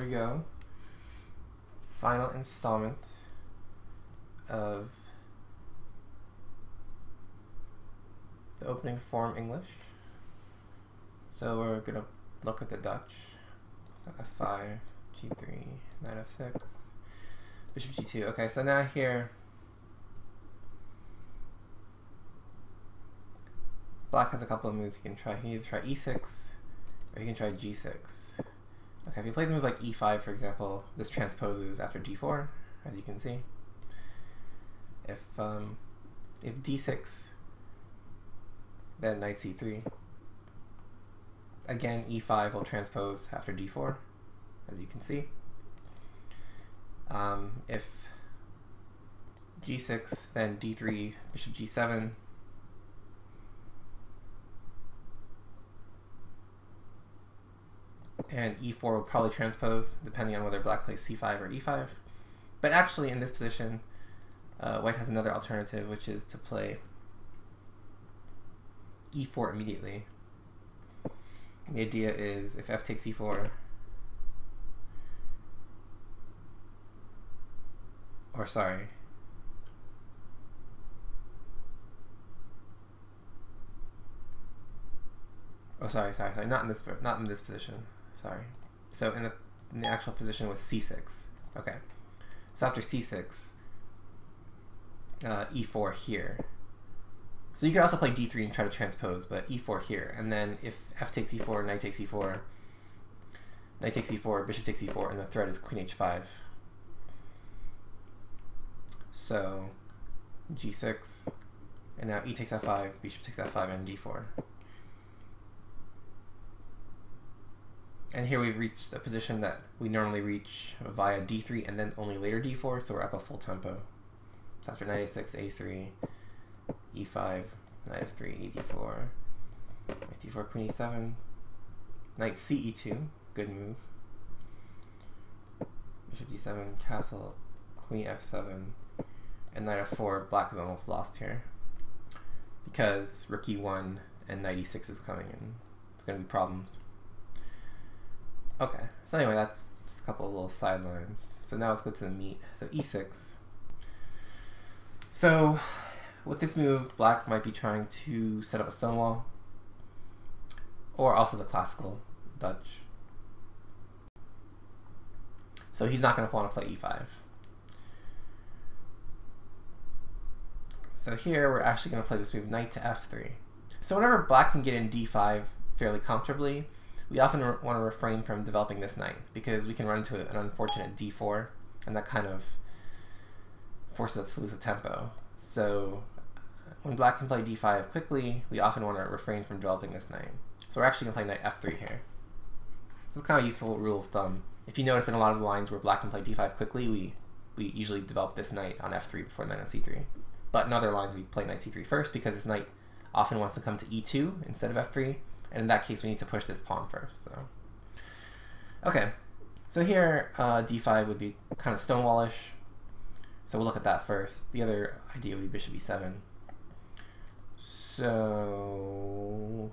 we go. Final installment of the opening form English. So we're going to look at the Dutch. So f5, g3, knight f6, bishop g2. Okay, so now here, black has a couple of moves he can try. He can either try e6 or he can try g6. Okay, if he plays a move like e5, for example, this transposes after d4, as you can see. If d6, then knight c3. Again, e5 will transpose after d4, as you can see. If g6, then d3, bishop g7. And e4 will probably transpose, depending on whether black plays c5 or e5. But actually, in this position, white has another alternative, which is to play e4 immediately. The idea is if f takes e4, or sorry, oh sorry, not in this position. Sorry. So in the actual position with c6. Okay. So after c6, e4 here. So you could also play d3 and try to transpose, but e4 here. And then if f takes e4, knight takes e4, knight takes e4, bishop takes e4, and the threat is queen h5. So g6, and now e takes f5, bishop takes f5, and d4. And here we've reached a position that we normally reach via d3 and then only later d4, so we're up a full tempo. So after knight a6, a3, e5, knight f3, e4, knight d4, queen e7, knight ce2, good move, bishop d7, castle, queen f7, and knight f4. Black is almost lost here because rook e1 and knight e6 is coming in. It's going to be problems. Okay, so anyway, that's just a couple of little sidelines. So now let's go to the meat. So e6. So with this move, black might be trying to set up a Stonewall, or also the classical Dutch. So he's not going to want to play e5. So here we're actually going to play this move, knight to f3. So whenever black can get in d5 fairly comfortably, we often want to refrain from developing this knight because we can run into an unfortunate d4, and that kind of forces us to lose a tempo. So when black can play d5 quickly, we often want to refrain from developing this knight. So we're actually going to play knight f3 here. This is kind of a useful rule of thumb. If you notice in a lot of the lines where black can play d5 quickly, we usually develop this knight on f3 before knight on c3. But in other lines, we play knight c3 first because this knight often wants to come to e2 instead of f3. And in that case, we need to push this pawn first. So, okay, so here d5 would be kind of Stonewallish. So we'll look at that first. The other idea would be bishop e7. So,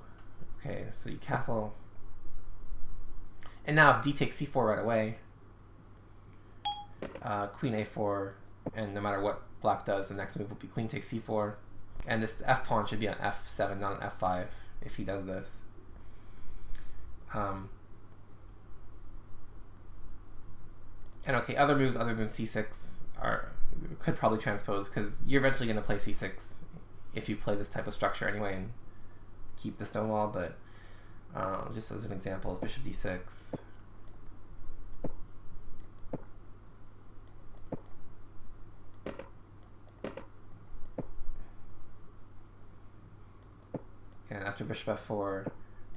okay, so you castle. And now if d takes c4 right away, queen a4, and no matter what black does, the next move will be queen takes c4. And this f pawn should be on f7, not on f5, if he does this. And okay, other moves other than c6 could probably transpose because you're eventually going to play c6 if you play this type of structure anyway and keep the Stonewall. But just as an example, bishop d6. And after bishop f4,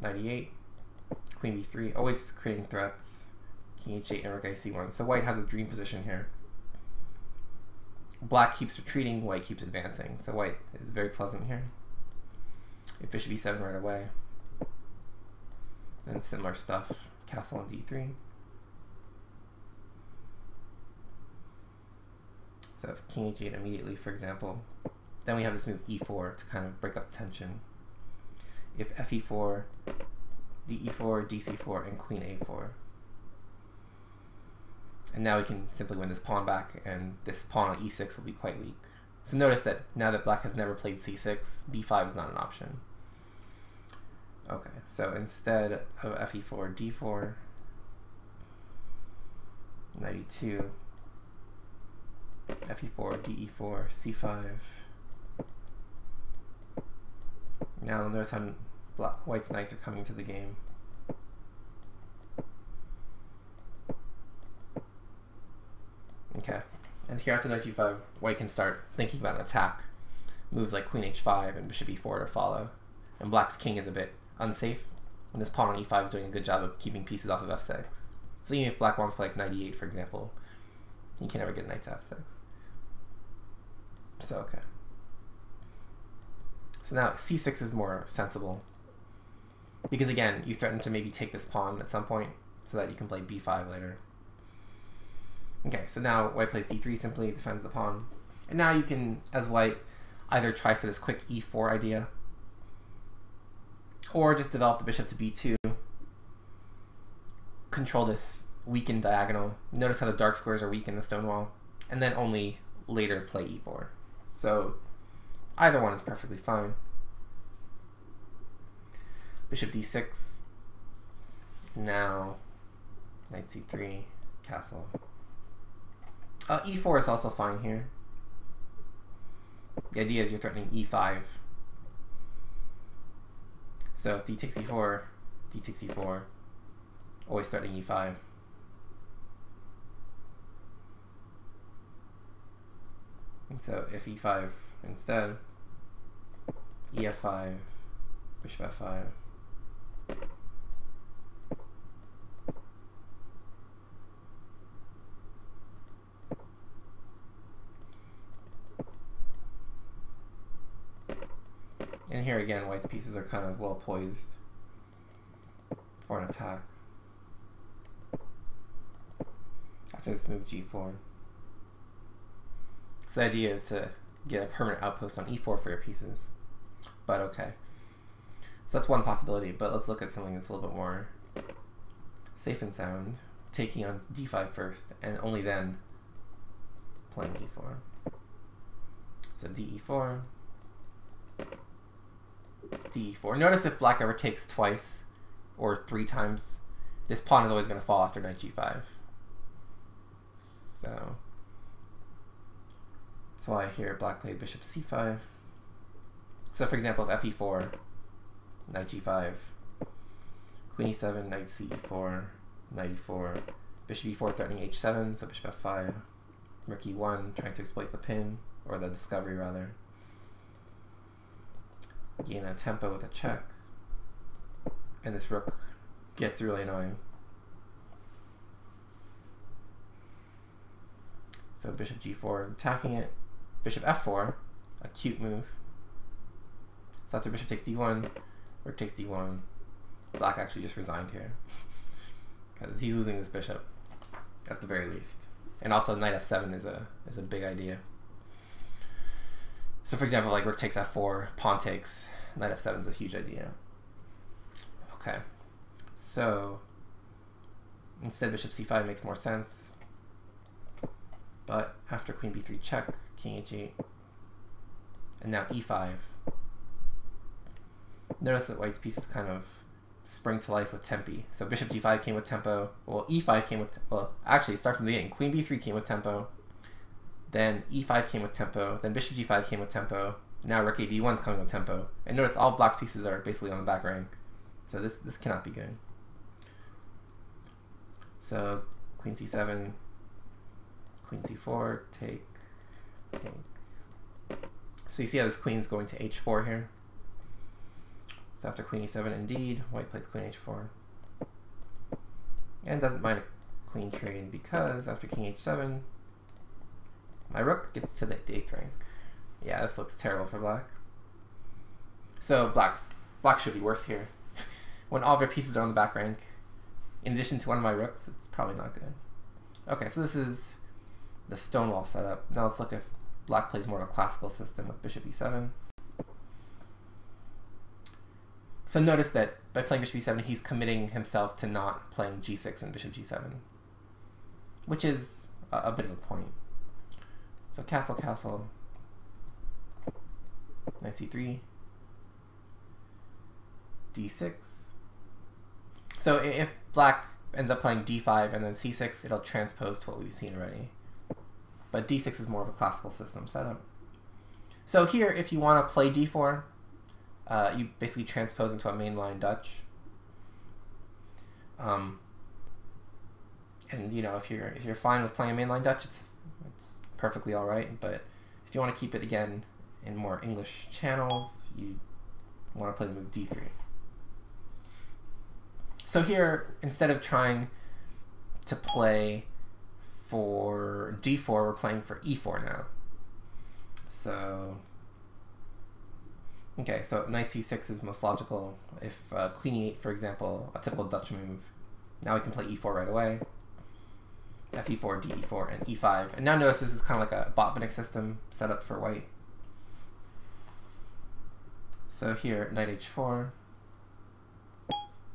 knight e8, queen b3, always creating threats, king h8, and rook c1. So white has a dream position here. Black keeps retreating, white keeps advancing. So white is very pleasant here. If bishop e7 right away. And similar stuff, castle on d3. So if king h8 immediately, for example, then we have this move e4 to kind of break up the tension. If fe4, de4, dc4, and queen a4. And now we can simply win this pawn back, and this pawn on e6 will be quite weak. So notice that now that black has never played c6, b5 is not an option. Okay, so instead of fe4, d4, knight e2, fe4, de4, c5. Now notice how white's knights are coming to the game. Okay, and here after knight g5, white can start thinking about an attack. Moves like queen h5 and bishop e4 to follow. And black's king is a bit unsafe, and this pawn on e5 is doing a good job of keeping pieces off of f6. So even if black wants to play like knight e8, for example, he can never get a knight to f6. So, okay. So now c6 is more sensible, because again, you threaten to maybe take this pawn at some point so that you can play b5 later. Okay, so now white plays d3, simply defends the pawn. And now you can, as white, either try for this quick e4 idea, or just develop the bishop to b2, control this weakened diagonal. Notice how the dark squares are weak in the Stonewall, and then only later play e4. So either one is perfectly fine. Bishop d6. Now knight c3, castle. E4 is also fine here. The idea is you're threatening e5. So if d takes e4, d takes e4, always threatening e5. And so if e5 instead, ef5, bishop f5. And here again, white's pieces are kind of well poised for an attack. After this move g4. So the idea is to get a permanent outpost on e4 for your pieces. But okay. So that's one possibility, but let's look at something that's a little bit more safe and sound. Taking on d5 first, and only then playing e4. So de4. d4. Notice if black ever takes twice or 3 times, this pawn is always going to fall after knight g5. So that's why here black played bishop c5. So for example, if fe4, knight g5, queen e7, knight ce4, knight e4, bishop e4 threatening h7, so bishop f5, rook e1 trying to exploit the pin, or the discovery rather. Gain a tempo with a check, and this rook gets really annoying. So bishop g4, attacking it. Bishop f4, a cute move. So after bishop takes d1, rook takes d1. Black actually just resigned here because he's losing this bishop at the very least. And also knight f7 is a big idea. So for example, like rook takes f4, pawn takes, knight f7 is a huge idea. Okay, so instead bishop c5 makes more sense. But after queen b3 check, king h8, and now e5. Notice that white's pieces kind of spring to life with tempi. So bishop g5 came with tempo. Well, e5 came with, well, actually start from the beginning. Queen b3 came with tempo. Then e5 came with tempo. Then bishop g5 came with tempo. Now rook a d1 is coming with tempo. And notice all black's pieces are basically on the back rank. So this cannot be good. So queen c7, queen c4, take. So you see how this queen's going to h4 here. So after queen e7, indeed, white plays queen h4. And doesn't mind a queen trade because after king h7, my rook gets to the 8th rank. Yeah, this looks terrible for black. So black should be worse here. When all of their pieces are on the back rank, in addition to one of my rooks, it's probably not good. Okay, so this is the Stonewall setup. Now let's look if black plays more of a classical system with bishop e7. So notice that by playing bishop e7, he's committing himself to not playing g6 and bishop g7. which is a bit of a point. So castle, castle, knight c3, d6. So if black ends up playing d5 and then c6, it'll transpose to what we've seen already. But d6 is more of a classical system setup. So here, if you want to play d4, you basically transpose into a mainline Dutch. And you know, if you're fine with playing mainline Dutch, it's perfectly all right. But if you want to keep it again in more English channels, you want to play the move d3. So here, instead of trying to play for d4, we're playing for e4 now. So, okay, so knight c6 is most logical. If queen e8, for example, a typical Dutch move, now we can play e4 right away. Fe4, de4, and e5. And now notice this is kind of like a Botvinnik system set up for white. So here, knight h4,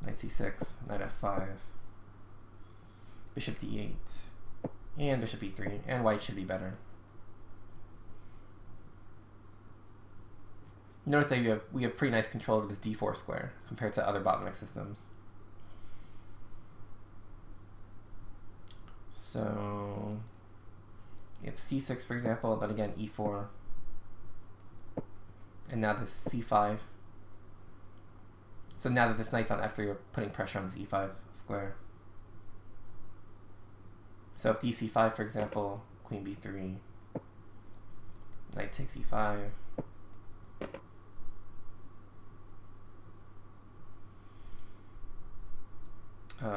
knight c6, knight f5, bishop d8, and bishop e3, and white should be better. Notice that we have pretty nice control over this d4 square compared to other Botvinnik systems. So if c6, for example, then again e4, and now this c5. So now that this knight's on f3, we're putting pressure on this e5 square. So if dc5, for example, queen b3, knight takes e5,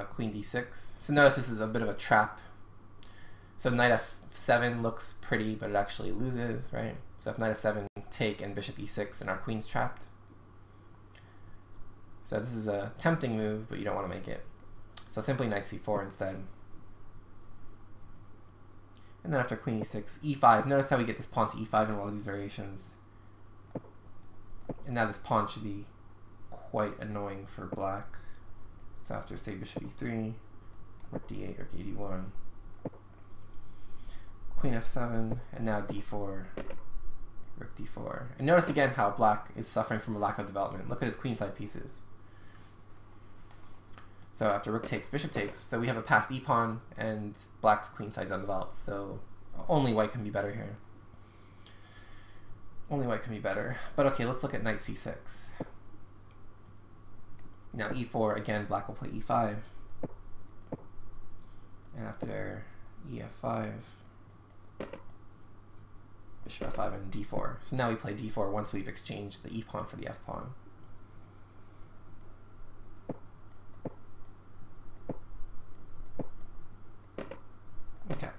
queen d6. So notice this is a bit of a trap. So knight f7 looks pretty, but it actually loses, right? So if knight f7 take and bishop e6, and our queen's trapped. So this is a tempting move, but you don't want to make it. So simply knight c4 instead. And then after queen e6, e5. Notice how we get this pawn to e5 in a lot of these variations. And now this pawn should be quite annoying for black. So after, say, bishop e3, rook d8, rook d1, queen f7, and now d4, rook d4. And notice again how black is suffering from a lack of development. Look at his queenside pieces. So after rook takes, bishop takes, so we have a passed e-pawn, and black's queenside's undeveloped. So only white can be better here. Only white can be better. But okay, let's look at knight c6. Now e4, again, black will play e5. And after ef5, bishop f5 and d4. So now we play d4 once we've exchanged the e-pawn for the f-pawn. Okay.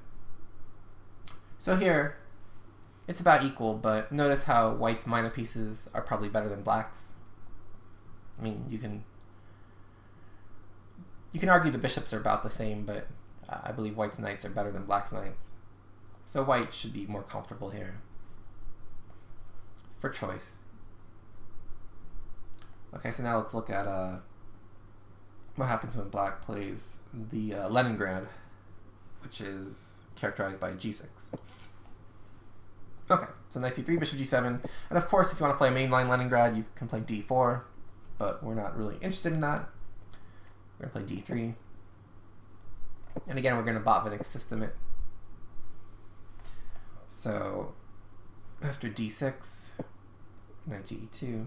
So here, it's about equal, but notice how white's minor pieces are probably better than black's. I mean, you can argue the bishops are about the same, but I believe white's knights are better than black's knights. So white should be more comfortable here for choice. Okay, so now let's look at what happens when black plays the Leningrad, which is characterized by g6. Okay, so knight c3, bishop g7, and of course if you want to play mainline Leningrad, you can play d4, but we're not really interested in that. We're going to play d3. And again, we're going to Botvinnik system it. So after d6, knight ge2.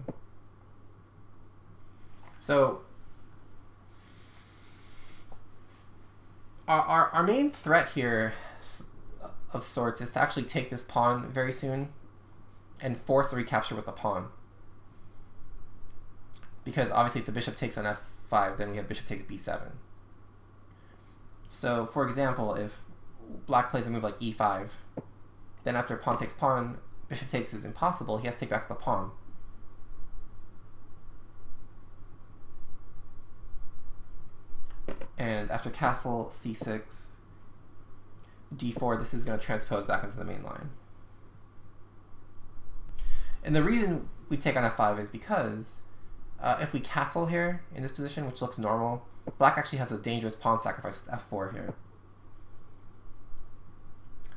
So our main threat here of sorts is to actually take this pawn very soon and force the recapture with the pawn. Because obviously if the bishop takes on f5, then we have bishop takes b7. So for example, if black plays a move like e5, then after pawn takes pawn, bishop takes is impossible, he has to take back the pawn. And after castle, c6, d4, this is going to transpose back into the main line. And the reason we take on f5 is because if we castle here in this position, which looks normal, black actually has a dangerous pawn sacrifice with f4 here.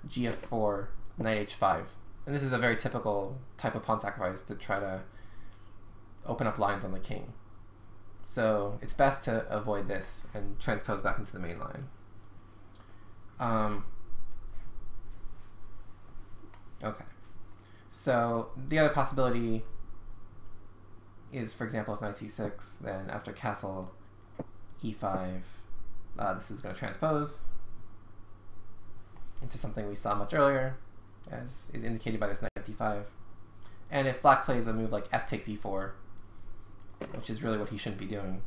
gf4, knight h5. And this is a very typical type of pawn sacrifice to try to open up lines on the king. So it's best to avoid this and transpose back into the main line. Okay. So the other possibility is, for example, if knight c6, then after castle e5, this is going to transpose into something we saw much earlier, as is indicated by this knight d5. And if black plays a move like f takes e4, which is really what he shouldn't be doing,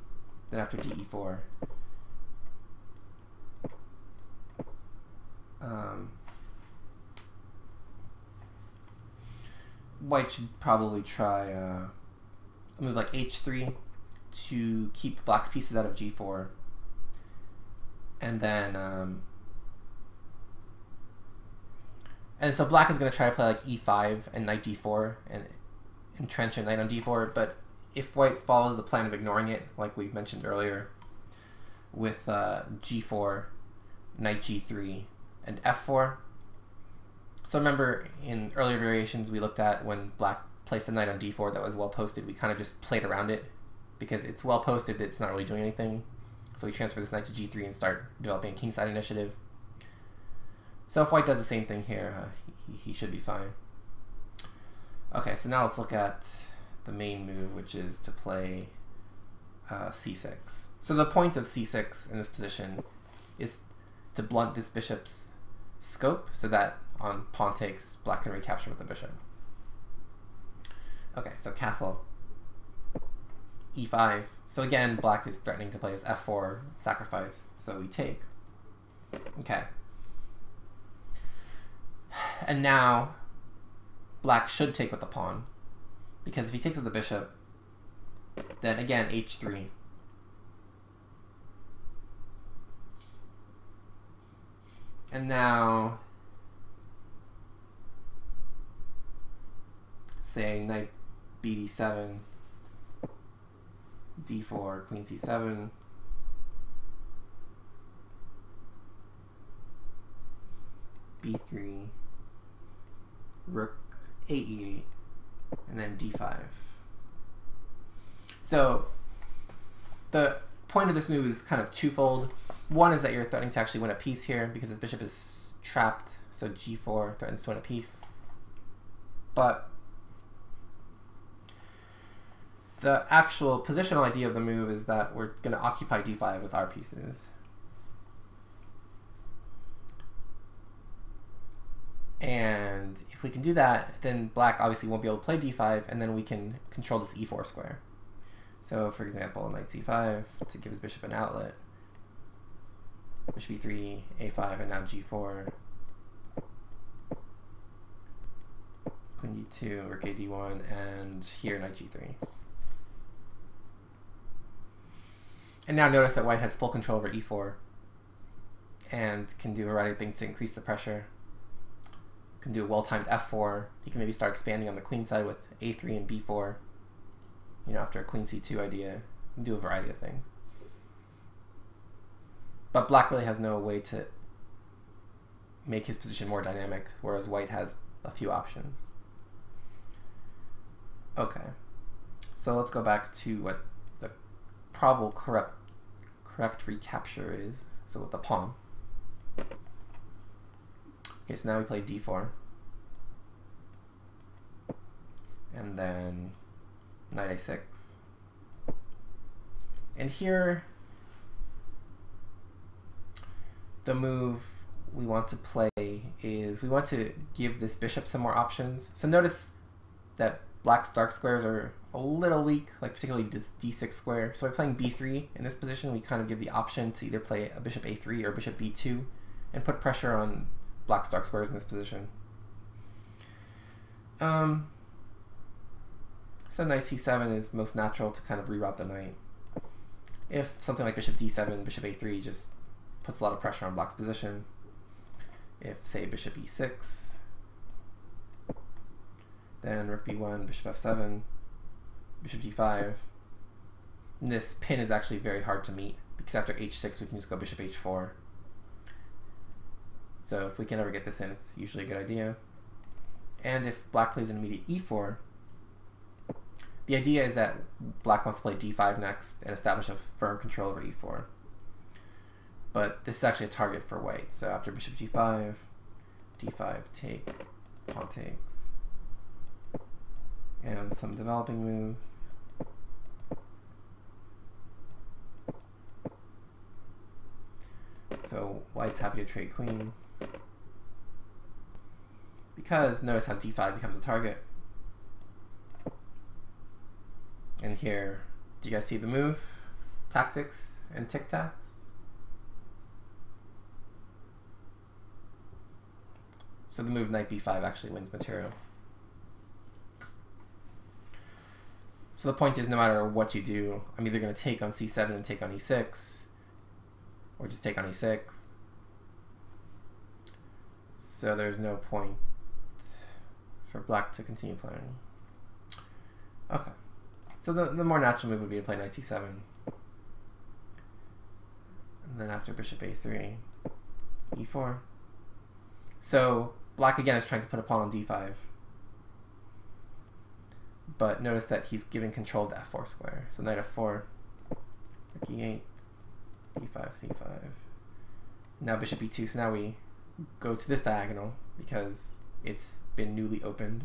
then after de4, white should probably try a move like h3 to keep black's pieces out of g4, and then and so black is going to try to play like e5 and knight d4 and entrench a knight on d4, but if white follows the plan of ignoring it, like we mentioned earlier, with g4, knight g3, and f4. So remember, in earlier variations we looked at when black placed a knight on d4 that was well posted, we kind of just played around it. Because it's well posted, it's not really doing anything. So we transfer this knight to g3 and start developing a kingside initiative. So if white does the same thing here, he should be fine. Okay, so now let's look at the main move, which is to play c6. So the point of c6 in this position is to blunt this bishop's scope so that on pawn takes, black can recapture with the bishop. Okay, so castle e5. So again, black is threatening to play his f4 sacrifice, so we take. Okay. And now black should take with the pawn, because if he takes with the bishop, then again h3. And now say knight bd7, d4, queen c7, b3, rook a8, and then d5. So the point of this move is kind of twofold. One is that you're threatening to actually win a piece here because this bishop is trapped, so g4 threatens to win a piece. But the actual positional idea of the move is that we're going to occupy d5 with our pieces. And if we can do that, then black obviously won't be able to play d5, and then we can control this e4 square. So for example, knight c5 to give his bishop an outlet, bishop e3, a5, and now g4, queen d2, rook a d1, and here knight g3. And now notice that white has full control over e4 and can do a variety of things to increase the pressure. Can do a well-timed f4. He can maybe start expanding on the queen side with a3 and b4. You know, after a queen c2 idea, he can do a variety of things. But black really has no way to make his position more dynamic, whereas white has a few options. Okay, so let's go back to what the probable correct recapture is. So with the pawn. Okay, so now we play d4. And then knight a6. And here, the move we want to play is we want to give this bishop some more options. So notice that black's dark squares are a little weak, like particularly this d6 square. So by playing b3 in this position, we kind of give the option to either play a bishop a3 or bishop b2 and put pressure on black's dark squares in this position. So knight c7 is most natural to kind of reroute the knight. If something like bishop d7, bishop a3 just puts a lot of pressure on black's position. If, say, bishop e6, then rook b1, bishop f7, bishop g5. And this pin is actually very hard to meet because after h6 we can just go bishop h4. So if we can ever get this in, it's usually a good idea. And if black plays an immediate e4, the idea is that black wants to play d5 next and establish a firm control over e4. But this is actually a target for white. So after bishop g5, d5 take, pawn takes, and some developing moves. So white's happy to trade queens. Because notice how d5 becomes a target. And here, do you guys see the move? Tactics and tic-tacs? So the move knight b5 actually wins material. So the point is, no matter what you do, I'm either going to take on c7 and take on e6, or just take on e6. So there's no point for black to continue playing. Okay. So the more natural move would be to play knight c7. And then after bishop a3, e4. So black again is trying to put a pawn on d5. But notice that he's giving control to f4 square. So knight f4, rook e8, d5, c5. Now bishop e2, so now we go to this diagonal because it's been newly opened.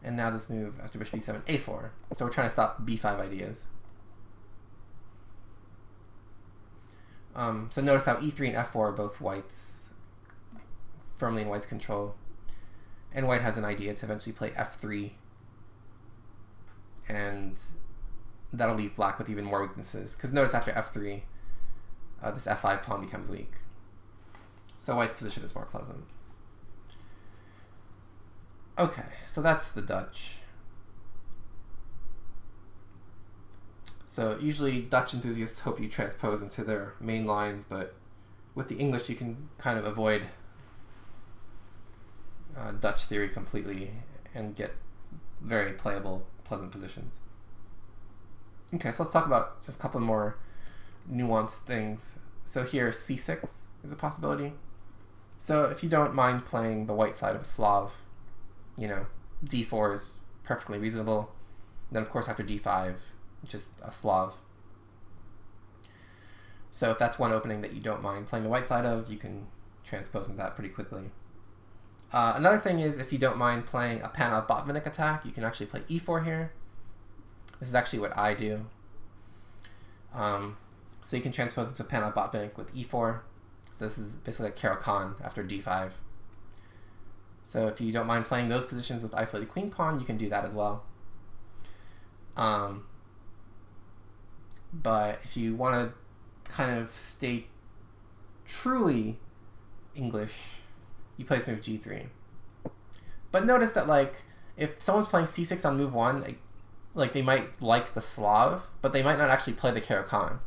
And now this move after bishop e7, a4. So we're trying to stop b5 ideas. So notice how e3 and f4 are both whites, firmly in white's control. And white has an idea to eventually play f3. And that'll leave black with even more weaknesses. Because notice after f3, this f5 pawn becomes weak. So white's position is more pleasant. Okay, so that's the Dutch. So usually Dutch enthusiasts hope you transpose into their main lines, but with the English you can kind of avoid Dutch theory completely and get very playable, pleasant positions. Okay, so let's talk about just a couple more nuanced things. So here c6 is a possibility. So if you don't mind playing the white side of a Slav, you know, d4 is perfectly reasonable. Then of course after d5, just a Slav. So if that's one opening that you don't mind playing the white side of, you can transpose into that pretty quickly. Another thing is, if you don't mind playing a Panna-Botvinnik attack, you can actually play e4 here. This is actually what I do. So you can transpose into Panna-Botvinnik with e4. So this is basically a Caro-Kann after d5. So if you don't mind playing those positions with isolated queen pawn, you can do that as well. But if you want to kind of stay truly English, you play this move g3. But notice that, like, if someone's playing c6 on move 1, like, they might like the Slav, but they might not actually play the Caro-Kann.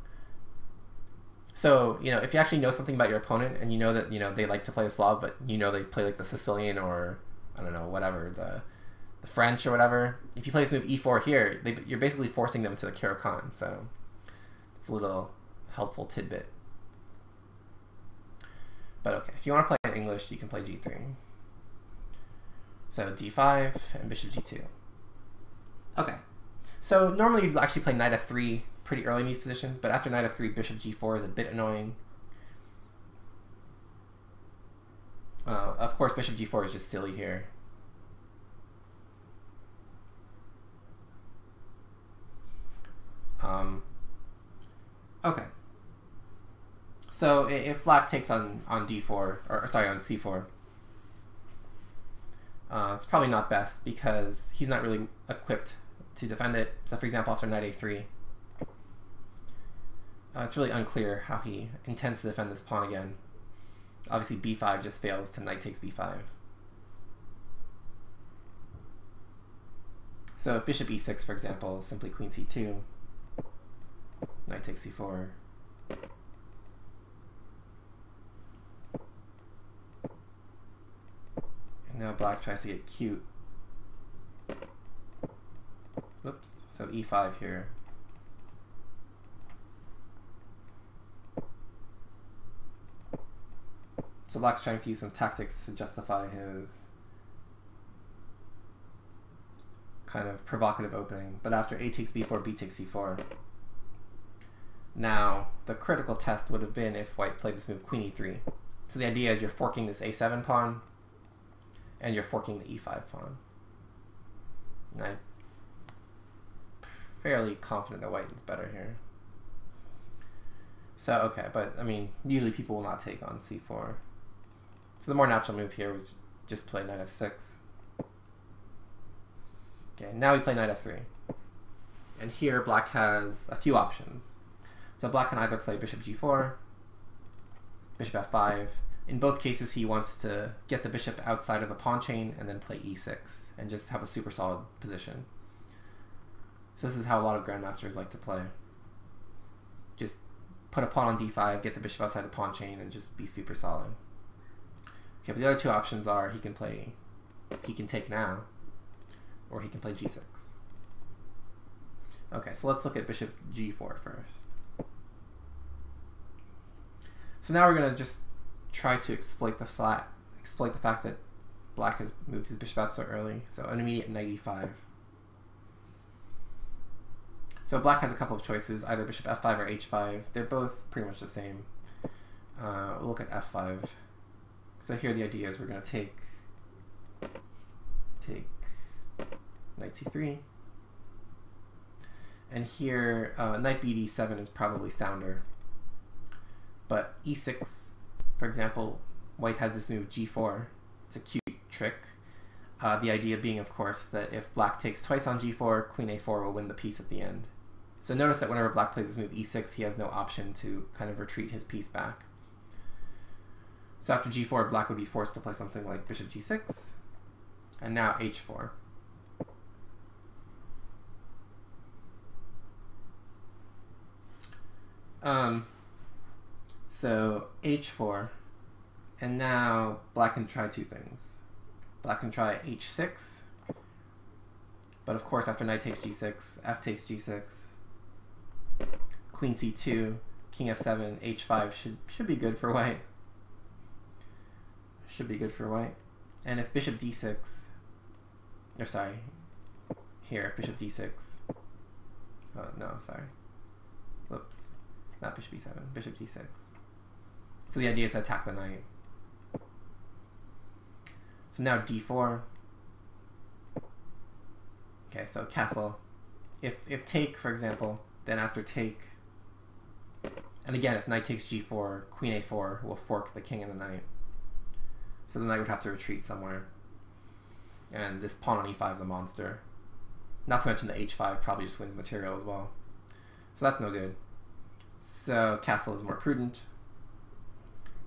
So, you know, if you actually know something about your opponent and you know that, you know, they like to play the Slav, but you know they play like the Sicilian or, I don't know, whatever, the French or whatever, if you play this move e4 here, you're basically forcing them to the Caro-Kann. So it's a little helpful tidbit. But okay, if you want to play in English, you can play g3. So d5 and bishop g2. Okay, so normally you'd actually play knight f3 pretty early in these positions, but after knight f3, bishop g4 is a bit annoying. Of course, bishop g4 is just silly here. Okay. So if black takes on d4, or sorry, on c4, it's probably not best because he's not really equipped to defend it. So for example, after knight a3, it's really unclear how he intends to defend this pawn again. Obviously b5 just fails to knight takes b5. So if bishop e6, for example, simply queen c2, knight takes c4, and now black tries to get cute. Whoops, so e5 here. So black's trying to use some tactics to justify his kind of provocative opening. But after a takes b4, b takes c4. Now, the critical test would have been if white played this move queen e3. So the idea is you're forking this a7 pawn, and you're forking the e5 pawn. And I'm fairly confident that white is better here. So, okay, but, I mean, usually people will not take on c4. So the more natural move here was just play knight f6. Okay, now we play knight f3. And here black has a few options. So black can either play bishop g4, bishop f5. In both cases, he wants to get the bishop outside of the pawn chain and then play e6 and just have a super solid position. So this is how a lot of grandmasters like to play. Just put a pawn on d5, get the bishop outside the pawn chain, and just be super solid. Okay, but the other two options are he can take now, or he can play g6. Okay, so let's look at bishop g4 first. So now we're going to just try to exploit the fact that black has moved his bishop out so early. So an immediate knight e5. So black has a couple of choices, either bishop f5 or h5. They're both pretty much the same. We'll look at f5. So here the idea is we're going to take knight c3. And here knight bd7 is probably sounder. But e6, for example, white has this move g4. It's a cute trick. The idea being, of course, that if black takes twice on g4, queen a4 will win the piece at the end. So notice that whenever black plays this move e6, he has no option to kind of retreat his piece back. So after g4, black would be forced to play something like bishop g6, and now h4. So h4, and now black can try two things. Black can try h6, but of course after knight takes g6, f takes g6, queen c2, king f7, h5 should be good for white. Should be good for white. And if bishop d6, or sorry, here if bishop d6, no, sorry, whoops, not bishop e7, bishop d6. So the idea is to attack the knight. So now d4. Okay, so castle. If take, for example, then after take, and again, if knight takes g4, queen a4 will fork the king and the knight. So the knight would have to retreat somewhere. And this pawn on e5 is a monster. Not to mention the h5 probably just wins material as well. So that's no good. So castle is more prudent.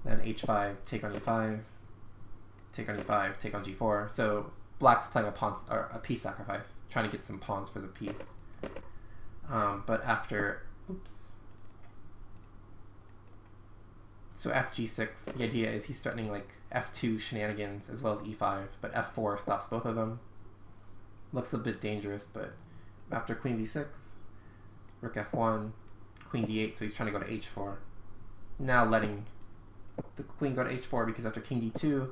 Then h5, take on e5, take on e5, take on g4. So black's playing a pawn or a piece sacrifice, trying to get some pawns for the piece. But after, oops. So fg6, the idea is he's threatening like f2 shenanigans as well as e5, but f4 stops both of them. Looks a bit dangerous, but after queen b6, rook f1, queen d8, so he's trying to go to h4. Now letting the queen go to h4 because after king d2,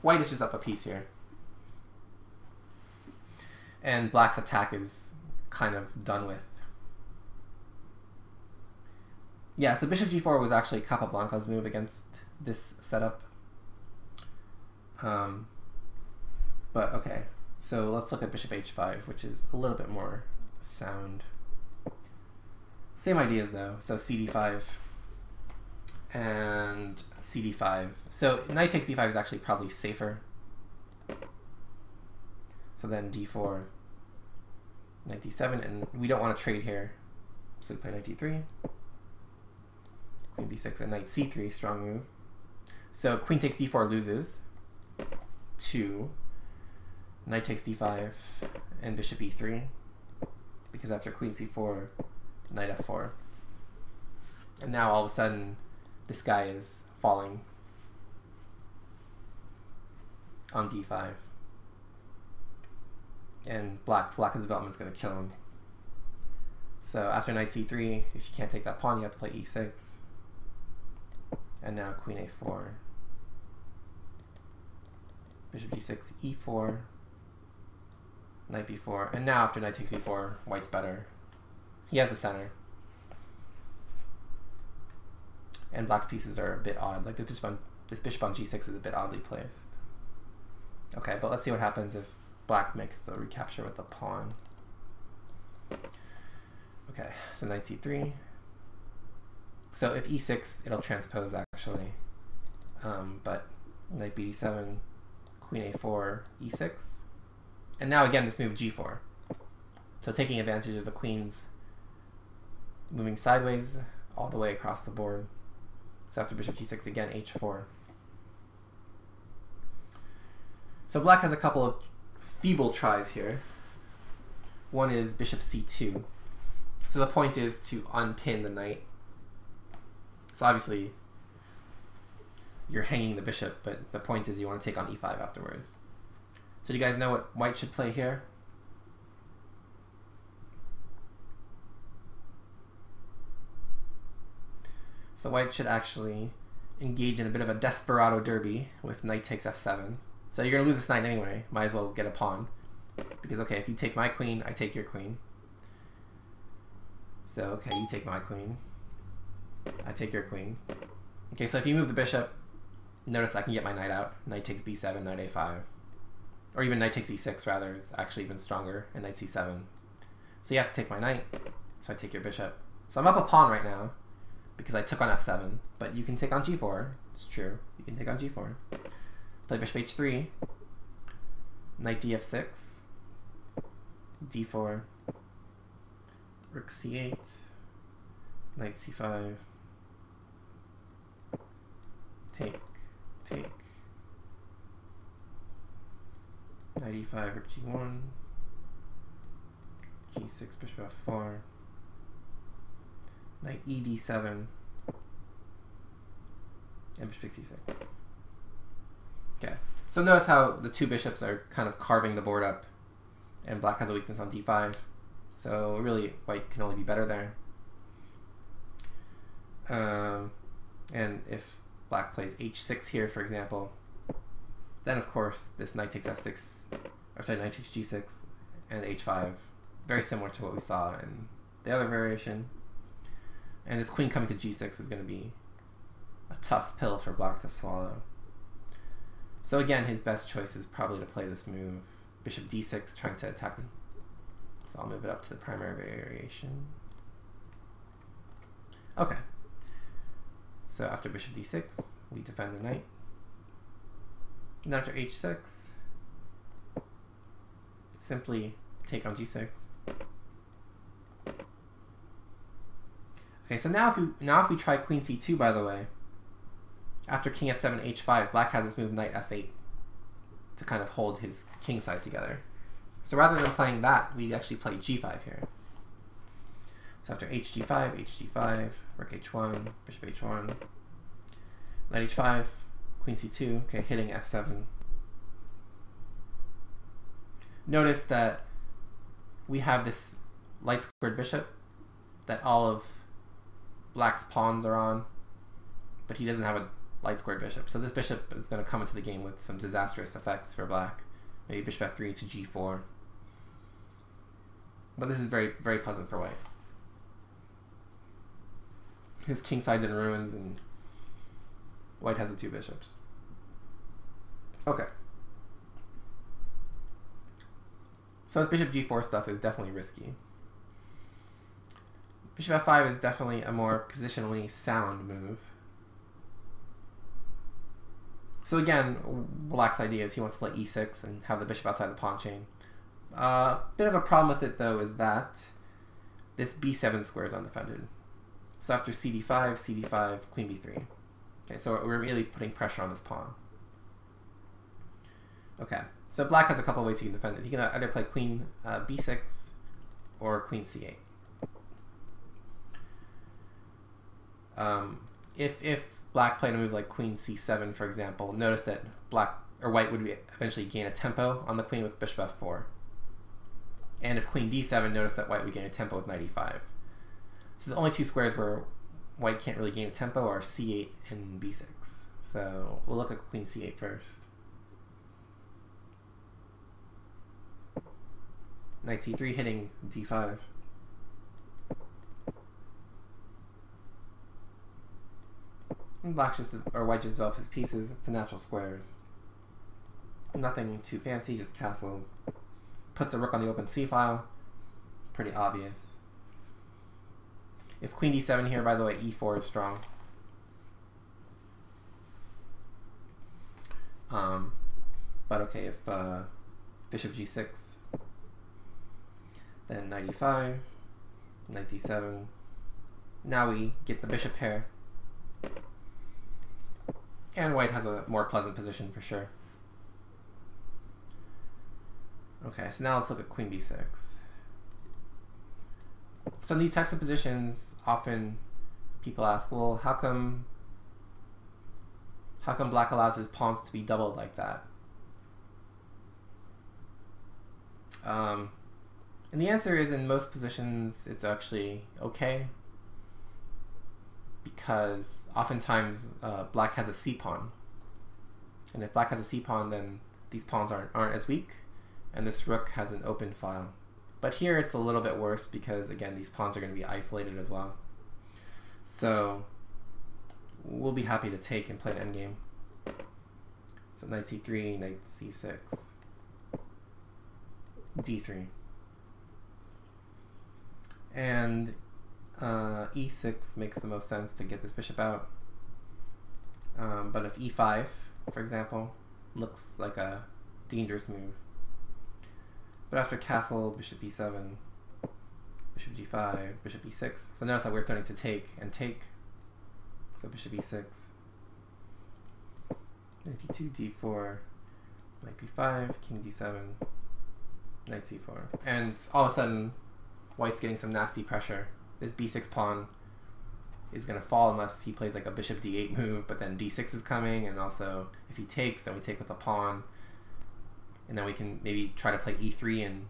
white is just up a piece here. And black's attack is kind of done with. Yeah, so bishop g4 was actually Capablanca's move against this setup. But okay, so let's look at bishop h5, which is a little bit more sound. Same ideas though, so cd5 and cd5. So knight takes d5 is actually probably safer. So then d4, knight d7, and we don't want to trade here, so we play knight d3. Queen b6 and knight c3, strong move. So queen takes d4 loses. 2. Knight takes d5 and bishop e3. Because after queen c4, knight f4. And now all of a sudden, this guy is falling on d5. And black's lack of development is going to kill him. So after knight c3, if you can't take that pawn, you have to play e6. And now queen a4. bishop g6, e4, knight b4, and now after knight takes b4, white's better. He has the center. And black's pieces are a bit odd. Like this bishop on g6 is a bit oddly placed. Okay, but let's see what happens if black makes the recapture with the pawn. Okay, so knight c3. So if e6, it'll transpose actually. But knight bd7, queen a4, e6. And now again, this move g4. So taking advantage of the queens moving sideways all the way across the board. So after bishop g6, again, h4. So black has a couple of feeble tries here. One is bishop c2. So the point is to unpin the knight. So obviously, you're hanging the bishop, but the point is you want to take on e5 afterwards. So do you guys know what white should play here? So white should actually engage in a bit of a desperado derby with knight takes f7. So you're going to lose this knight anyway. Might as well get a pawn. Because, okay, if you take my queen, I take your queen. So, okay, you take my queen. I take your queen. Okay, so if you move the bishop, notice I can get my knight out. Knight takes b7, knight a5. Or even knight takes e6, rather, is actually even stronger, and knight c7. So you have to take my knight, so I take your bishop. So I'm up a pawn right now, because I took on f7, but you can take on g4. It's true. You can take on g4. Play bishop h3, knight df6, d4, rook c8, knight c5, take, knight e5, rook g1, g6, bishop f4, knight ed7, and bishop c6. Okay, so notice how the two bishops are kind of carving the board up, and black has a weakness on d5, so really white can only be better there. And if black plays h6 here, for example, then of course this knight takes f6, or sorry, knight takes g6, and h5, very similar to what we saw in the other variation. And this queen coming to g6 is going to be a tough pill for black to swallow. So again, his best choice is probably to play this move, bishop d6, trying to attack them. So I'll move it up to the primary variation. Okay. So after bishop d6, we defend the knight. And after h6, simply take on g6. Okay, so now if we try queen c2, by the way, after king f7, h5, black has this move knight f8 to kind of hold his king side together. So rather than playing that, we actually play g5 here. So after hg5, rook h1, bishop h1, knight h5, queen c2, okay, hitting f7. Notice that we have this light squared bishop that all of black's pawns are on, but he doesn't have a light squared bishop. So this bishop is going to come into the game with some disastrous effects for black. Maybe bishop f3 to g4. But this is very, very pleasant for white. His king side's in ruins, and white has the two bishops. Okay. So this bishop g4 stuff is definitely risky. Bishop f5 is definitely a more positionally sound move. So again, black's idea is he wants to play e6 and have the bishop outside the pawn chain. Bit of a problem with it though is that this b7 square is undefended. So after cd5, queen b3. Okay, so we're really putting pressure on this pawn. Okay, so black has a couple of ways he can defend it. He can either play queen b6 or queen c8. If black played a move like queen c7, for example, notice that white would eventually gain a tempo on the queen with bishop f4. And if queen d7, notice that white would gain a tempo with knight e5. So the only two squares where white can't really gain a tempo are c8 and b6. So we'll look at queen c8 first. Knight c3 hitting d5. And black just, or white just develops his pieces to natural squares. Nothing too fancy, just castles. Puts a rook on the open c-file. Pretty obvious. If queen d7 here, by the way, e4 is strong. But okay, if bishop g6, then knight e5, knight d7. Now we get the bishop pair. And white has a more pleasant position for sure. Okay, so now let's look at queen b6. So in these types of positions, often people ask, well, how come black allows his pawns to be doubled like that? And the answer is, in most positions, it's actually okay, because oftentimes black has a c-pawn, and if black has a c-pawn, then these pawns aren't as weak, and this rook has an open file. But here it's a little bit worse because, again, these pawns are going to be isolated as well. So we'll be happy to take and play an endgame. So knight c3, knight c6, d3. And e6 makes the most sense to get this bishop out. But if e5, for example, looks like a dangerous move. But after castle, bishop e7, bishop g5, bishop e6. So notice how we're starting to take and take. So bishop e6, knight d2, d4, knight b5, king d7, knight c4. And all of a sudden, white's getting some nasty pressure. This b6 pawn is going to fall unless he plays like a bishop d8 move, but then d6 is coming, and also if he takes, then we take with a pawn. And then we can maybe try to play e3, and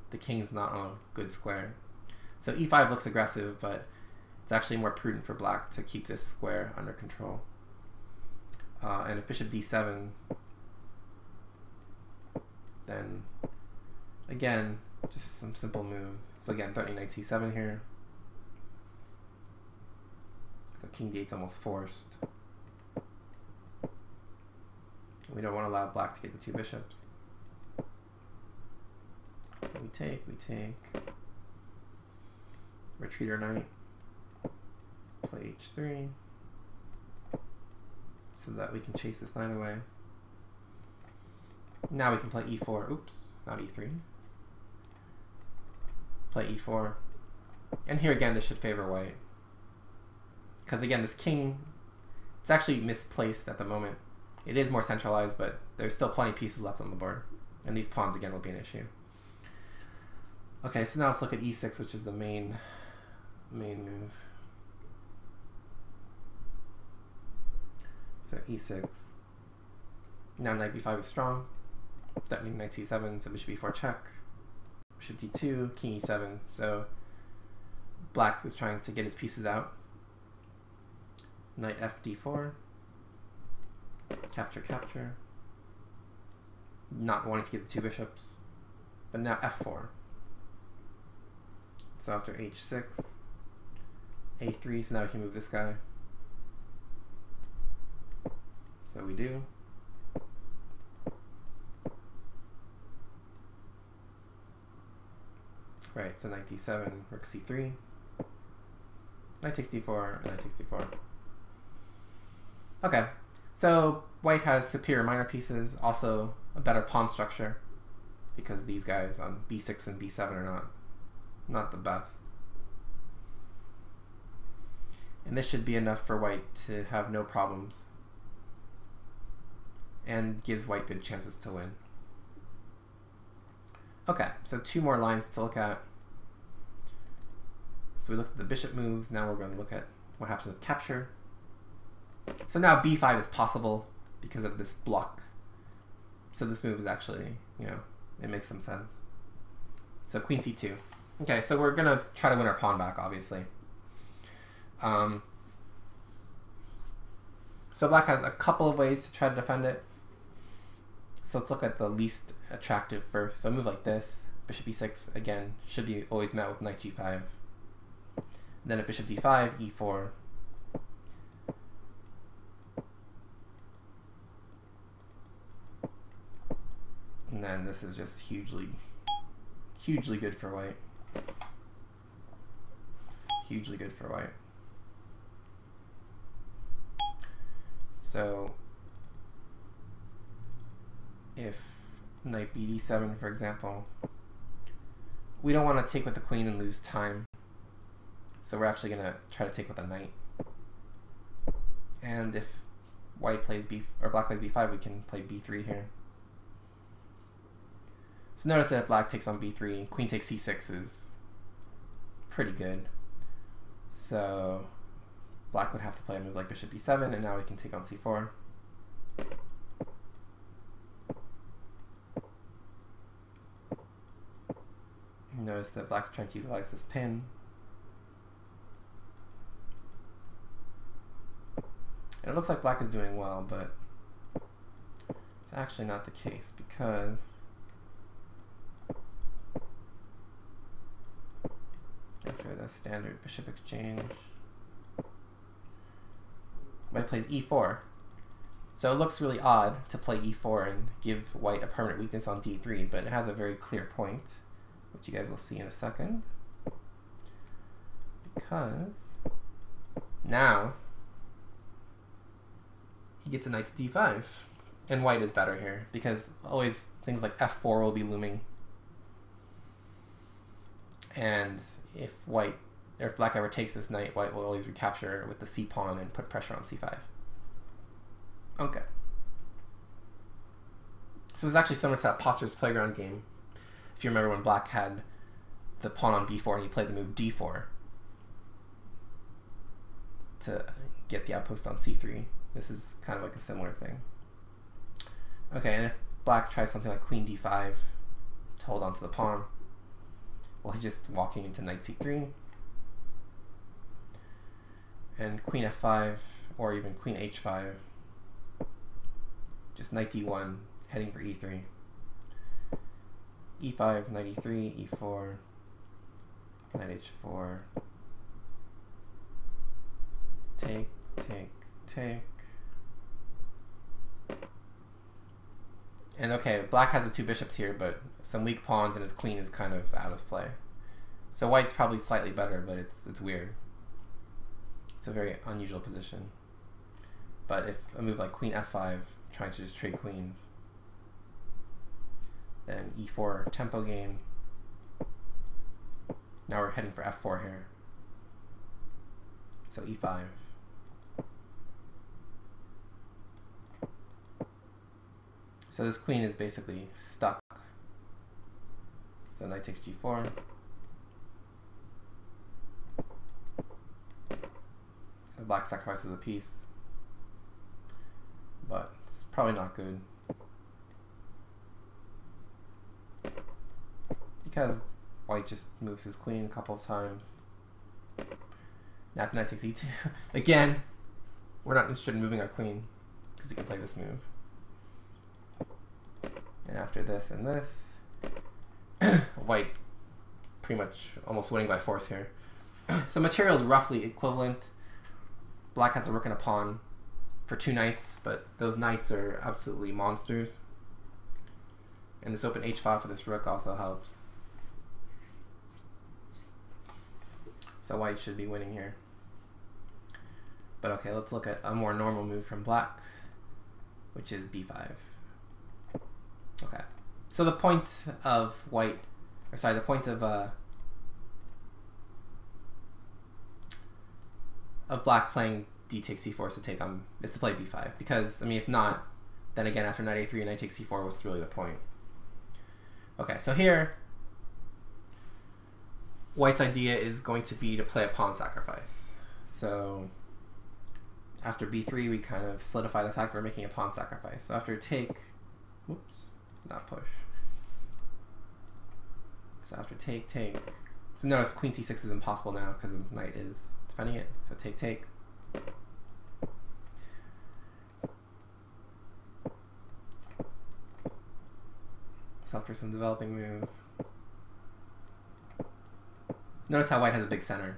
the king's not on a good square. So e5 looks aggressive, but it's actually more prudent for black to keep this square under control. And if bishop d7, then again, just some simple moves. So again, threatening knight c7 here. So king d8's almost forced. We don't want to allow black to get the two bishops. So we take, retreat our knight, play h3, so that we can chase this knight away. Now we can play e4, oops, not e3. Play e4, and here again this should favor white. Because again, this king, it's actually misplaced at the moment. It is more centralized, but there's still plenty of pieces left on the board. And these pawns again will be an issue. Okay, so now let's look at e6, which is the main move. So e6. Now knight b5 is strong. Threatening knight c7, so bishop e4 check. Bishop d2, king e7. So black is trying to get his pieces out. Knight f d4. Capture, capture. Not wanting to get the two bishops. But now f4. So after h6, a3, so now we can move this guy. So we do. Right, so knight d7, rook c3, knight takes d4, and knight takes d4. Okay, so white has superior minor pieces, also a better pawn structure, because these guys on b6 and b7 are not the best. And this should be enough for white to have no problems, and gives white good chances to win. Okay, so two more lines to look at. So we looked at the bishop moves, now we're going to look at what happens with capture. So now b5 is possible because of this block. So this move is actually, you know, it makes some sense. So queen c2. Okay, so we're going to try to win our pawn back, obviously. So black has a couple of ways to try to defend it. So let's look at the least attractive first. So a move like this, bishop e6, again, should be always met with knight g5. Then at bishop d5, e4. And then this is just hugely good for white. Hugely good for white. So if knight bd7, for example, we don't want to take with the queen and lose time. So we're actually going to try to take with a knight. And if white plays black plays b5, we can play b3 here. So notice that if black takes on b3, queen takes c6 is pretty good. So black would have to play a move like bishop b7, and now we can take on c4. Notice that black's trying to utilize this pin. And it looks like black is doing well, but it's actually not the case, because after the standard bishop exchange, white plays e4. So it looks really odd to play e4 and give white a permanent weakness on d3, but it has a very clear point, which you guys will see in a second. Because now he gets a knight to d5, and white is better here, because always things like f4 will be looming. And if black ever takes this knight, white will always recapture with the c pawn and put pressure on c5. Okay. So it's actually similar to that Potter's Playground game. If you remember when black had the pawn on b4 and he played the move d4 to get the outpost on c3. This is kind of like a similar thing. Okay, and if black tries something like queen d5 to hold on to the pawn, well, he's just walking into knight c3. And queen f5, or even queen h5. Just knight d1, heading for e3. e5, knight e3, e4, knight h4. Take, take, take. And okay, black has the two bishops here, but some weak pawns and his queen is kind of out of play. So white's probably slightly better, but it's weird. It's a very unusual position. But if a move like queen f5, trying to just trade queens, then e4 tempo game. Now we're heading for f4 here. So e5. So this queen is basically stuck. So knight takes g4. So black sacrifices a piece, but it's probably not good, because white just moves his queen a couple of times. Now knight takes e2. Again, we're not interested in moving our queen, because we can play this move. And after this and this, white pretty much almost winning by force here. So material is roughly equivalent. Black has a rook and a pawn for two knights, but those knights are absolutely monsters. And this open h5 for this rook also helps. So white should be winning here. But okay, let's look at a more normal move from black, which is b5. Okay, so the point of white, or sorry, the point of black playing d takes c4 is to take on is to play b5, because I mean, if not, then again after knight a3 and knight takes c4 was really the point. Okay, so here white's idea is going to be to play a pawn sacrifice. So after b3 we kind of solidify the fact we're making a pawn sacrifice. So after take, whoops, not push. So after take, take. So notice queen c6 is impossible now because the knight is defending it. So take, take. So after some developing moves, Notice how white has a big center.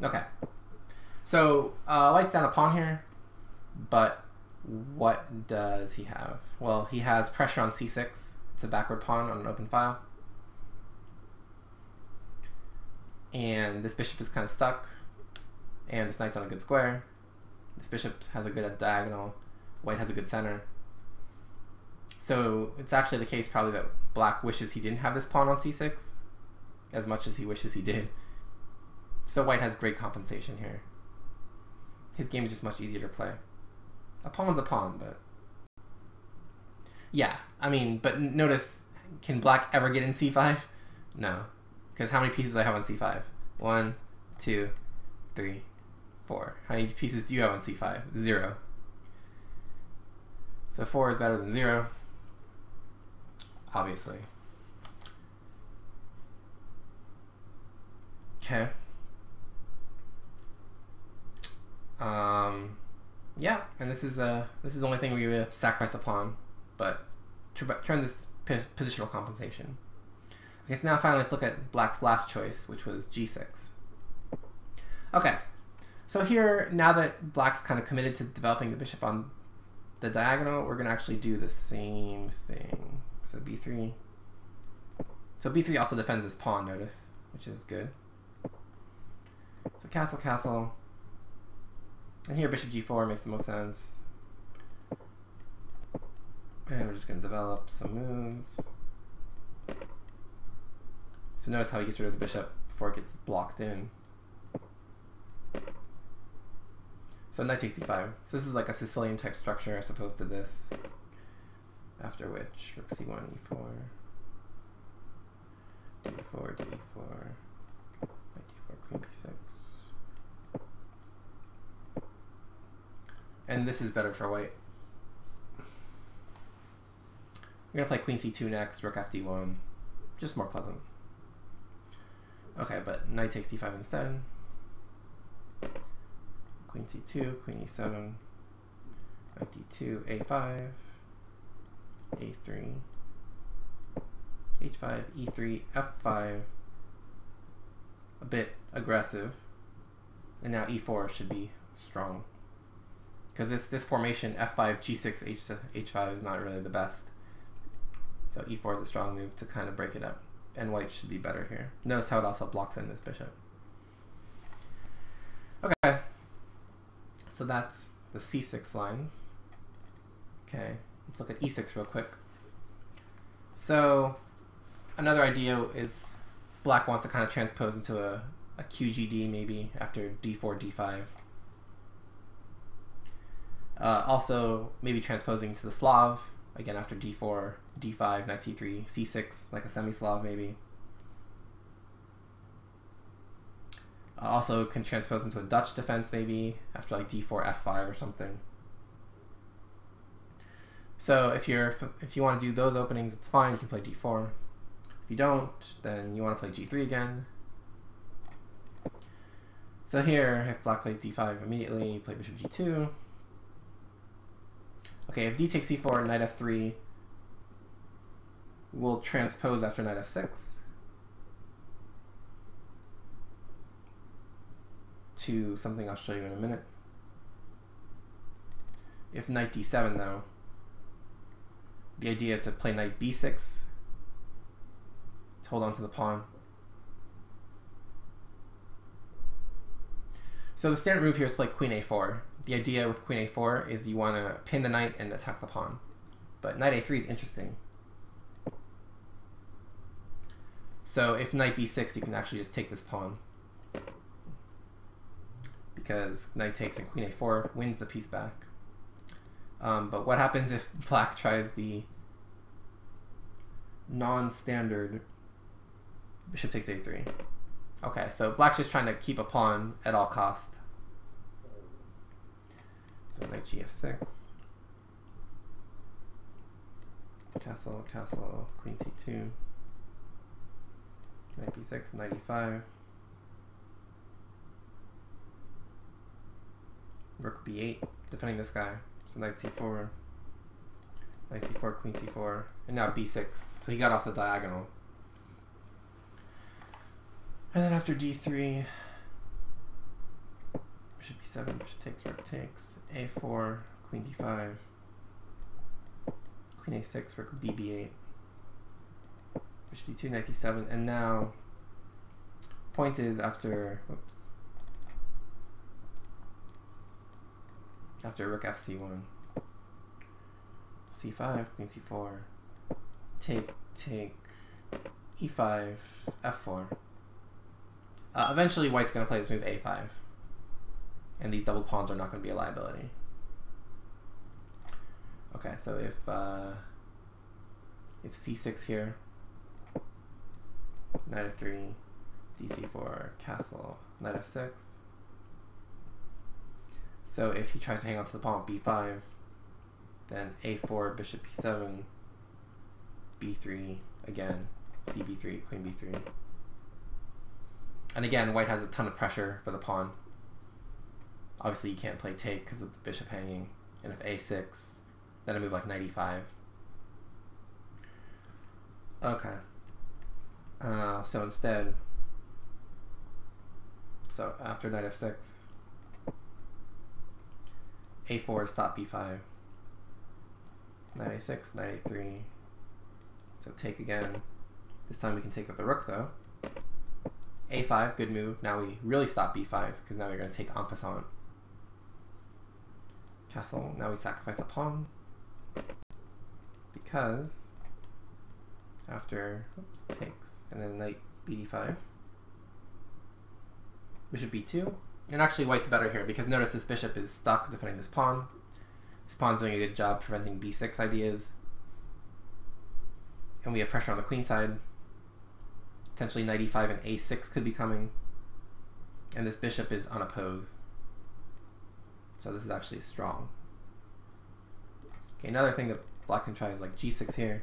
Okay. So white's down a pawn here, but what does he have? Well, he has pressure on c6. It's a backward pawn on an open file. And this bishop is kind of stuck. And this knight's on a good square. This bishop has a good diagonal. White has a good center. So it's actually the case probably that black wishes he didn't have this pawn on c6 as much as he wishes he did. So white has great compensation here. His game is just much easier to play. A pawn's a pawn, but... yeah, I mean, but notice, can black ever get in c5? No. Because how many pieces do I have on c5? 1, 2, 3, 4. How many pieces do you have on c5? 0. So 4 is better than 0. Obviously. Okay. Yeah, and this is the only thing where you have to sacrifice a pawn, but turn this positional compensation. Okay, so now finally let's look at black's last choice, which was g6. Okay, so here, now that black's kind of committed to developing the bishop on the diagonal, we're going to actually do the same thing. So b3. So b3 also defends this pawn, notice, which is good. So castle, castle. And here bishop g4 makes the most sense. And we're just going to develop some moves. So notice how he gets rid of the bishop before it gets blocked in. So knight takes d5. So this is like a Sicilian type structure as opposed to this. After which rook c1, e4, d4, d4, knight d4, queen b6. And this is better for white. We're gonna play queen c2 next, rook fd1. Just more pleasant. Okay, but knight takes d5 instead. Queen c2, queen e7, knight d2, a5, a3, h5, e3, f5. A bit aggressive. And now e4 should be strong. Because this formation, f5, g6, h5 is not really the best. So e4 is a strong move to kind of break it up. And white should be better here. Notice how it also blocks in this bishop. Okay. So that's the c6 lines. Okay, let's look at e6 real quick. So another idea is black wants to kind of transpose into a QGD maybe after d4, d5. Also, maybe transposing to the Slav, again after d4, d5, knight c3, c6, like a semi-Slav maybe. Also can transpose into a Dutch defense maybe, after like d4, f5 or something. So if you want to do those openings, it's fine, you can play d4. If you don't, then you want to play g3 again. So here, if black plays d5 immediately, you play bishop g2. Okay, if d takes c4, knight f3 will transpose after knight f6 to something I'll show you in a minute. If knight d7 though, the idea is to play knight b6 to hold on to the pawn. So the standard move here is to play queen a4. The idea with queen a4 is you want to pin the knight and attack the pawn. But knight a3 is interesting. So if knight b6, you can actually just take this pawn. Because knight takes and queen a4 wins the piece back. But what happens if black tries the non-standard bishop takes a3? Okay, so black's just trying to keep a pawn at all cost. So knight gf6, castle, castle, queen c2, knight b6, knight e5, rook b8, defending this guy. So knight c4, queen c4, and now b6. So he got off the diagonal. And then after d3, bishop b7, bishop takes, rook takes, a4, queen d5, queen a6, rook bb8, bishop d2, knight d7, and now point is after, whoops, after rook fc1, c5, queen c4, take, e5, f4. Eventually white's going to play this move a5, and these double pawns are not going to be a liability. Okay, so if c6 here, knight f3, dc4, castle, knight f6. So if he tries to hang on to the pawn with b5, then a4, bishop b7, b3 again, cb3, queen b3. And again, white has a ton of pressure for the pawn. Obviously you can't play take because of the bishop hanging. And if a6, then a move like knight e5. Okay. So instead, so after knight f6, a4, stop b5, knight a6, knight a3, so take again. This time we can take with the rook though. a5, good move. Now we really stop b5 because now we're going to take en passant. Castle, now we sacrifice a pawn because after, oops, takes, and then knight bd5, bishop b2, and actually white's better here because notice this bishop is stuck defending this pawn. This pawn's doing a good job preventing b6 ideas, and we have pressure on the queen side. Potentially knight e5 and a6 could be coming, and this bishop is unopposed, so this is actually strong. Okay, another thing that black can try is like g6 here.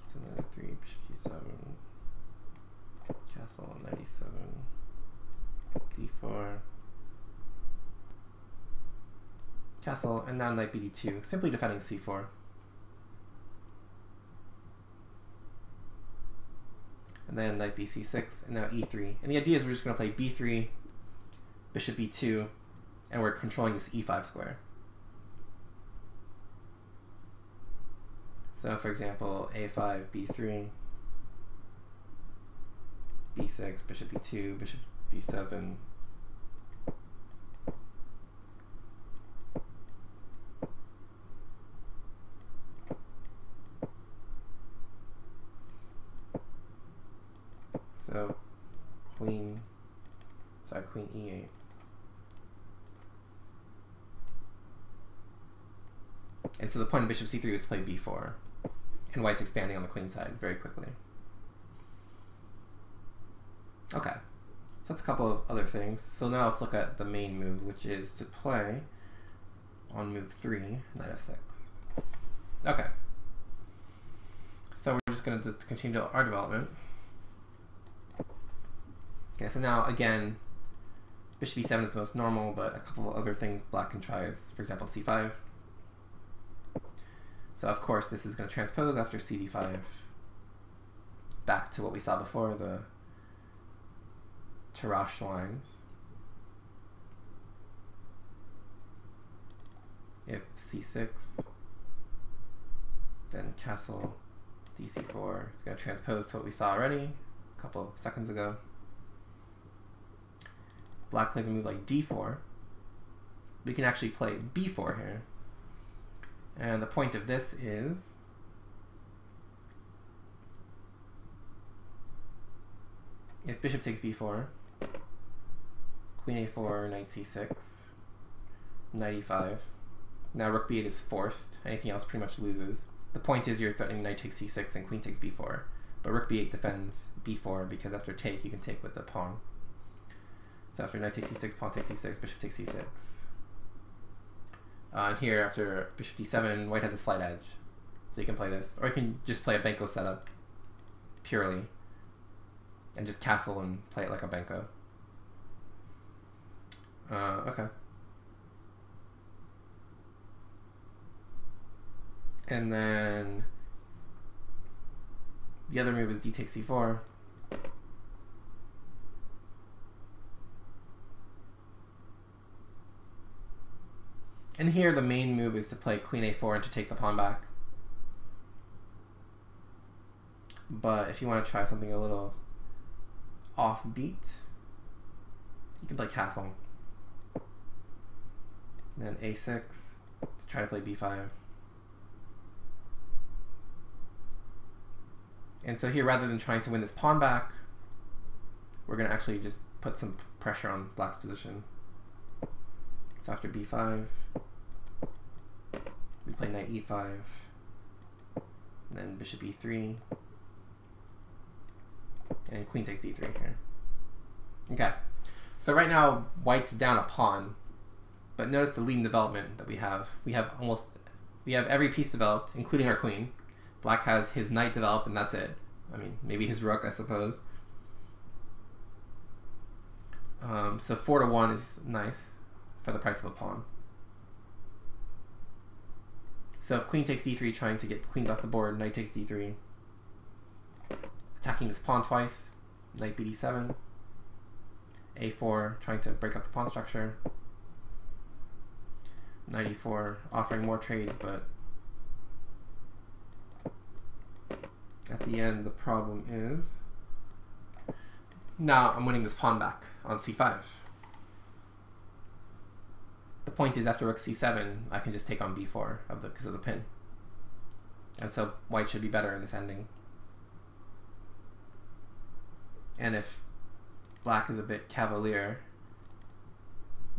So knight f3, bishop g7, castle, knight e7, d4, castle, and now knight bd2, simply defending c4. And then knight bc6, and now e3. And the idea is we're just going to play b3, bishop b2, and we're controlling this e5 square. So for example, a5, b3, b6, bishop b2, bishop b7, so queen e8. And so the point of bishop c3 was to play b4, and white's expanding on the queen side very quickly. Okay, so that's a couple of other things. So now let's look at the main move, which is to play on move 3, knight f6. Okay, so we're just going to continue our development. Okay, so now again, bishop e7 is the most normal, but a couple of other things black can try is, for example, c5. So of course this is going to transpose after cd5 back to what we saw before, the Tarrasch lines. If c6, then castle, dc4, it's going to transpose to what we saw already a couple of seconds ago. Black plays a move like d4. We can actually play b4 here. And the point of this is if bishop takes b4, queen a4, knight c6, knight e5. Now rook b8 is forced. Anything else pretty much loses. The point is you're threatening knight takes c6 and queen takes b4. But rook b8 defends b4 because after take you can take with the pawn. So after knight takes c6, pawn takes c6, bishop takes c6. And here, after bishop d7, white has a slight edge. So you can play this. Or you can just play a Benko setup purely. And just castle and play it like a Benko. Okay. And then The other move is d takes c4. And here the main move is to play queen a4 and to take the pawn back. But if you want to try something a little offbeat, you can play castle. Then a6 to try to play b5. And so here, rather than trying to win this pawn back, we're going to actually just put some pressure on black's position. So after b5, we play knight e5, then bishop e3, and queen takes d3 here. Okay, so right now white's down a pawn, but notice the lead in development that we have. We have every piece developed, including our queen. Black has his knight developed, and that's it. I mean, maybe his rook, I suppose. So 4-1 is nice for the price of a pawn. So if queen takes d3, trying to get queens off the board, knight takes d3. Attacking this pawn twice, knight bd7. a4, trying to break up the pawn structure. Knight e4, offering more trades, but at the end the problem is now I'm winning this pawn back on c5. The point is, after rook c7, I can just take on b4 because of the pin. And so white should be better in this ending. And if black is a bit cavalier,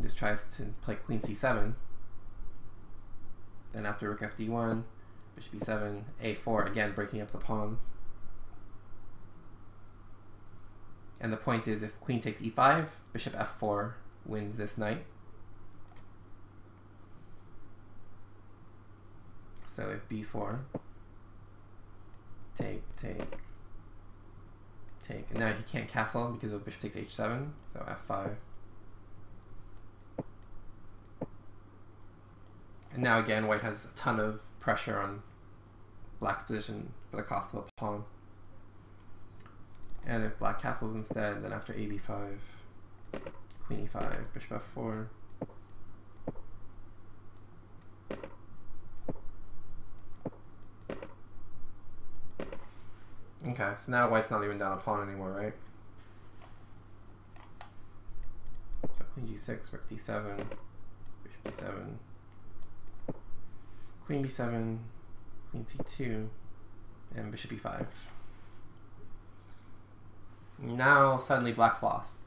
just tries to play queen c7, then after rook fd1, bishop e7, a4, again breaking up the pawns. And the point is, if queen takes e5, bishop f4 wins this knight. So if b4, take, and now he can't castle because of bishop takes h7, so f5. And now again, white has a ton of pressure on black's position for the cost of a pawn. And if black castles instead, then after ab5, queen e5, bishop f4. Okay, so now white's not even down a pawn anymore, right? So queen g6, rook d7, bishop d7, queen b7, queen c2, and bishop e5. Now suddenly black's lost,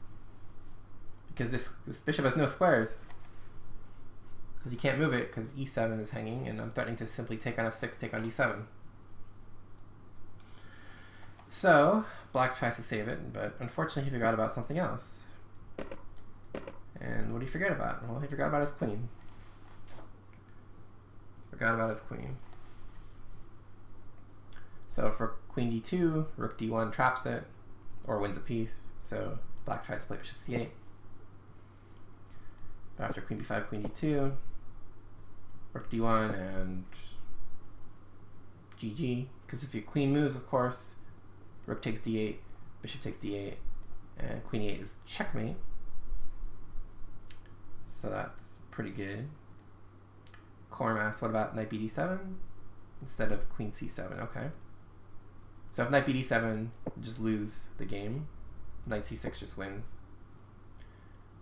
because this bishop has no squares, because he can't move it because e7 is hanging, and I'm threatening to simply take on f6, take on d7. So black tries to save it, but unfortunately he forgot about something else. And what did he forget about? Well, he forgot about his queen. Forgot about his queen. So for queen d2, rook d1 traps it, or wins a piece. So black tries to play bishop c8. But after queen b5, queen d2, rook d1, and GG. Because if your queen moves, of course, rook takes d8, bishop takes d8, and queen e8 is checkmate. So that's pretty good. Corm asks, what about knight bd7 instead of queen c7? Okay. So if knight bd7, just lose the game. Knight c6 just wins.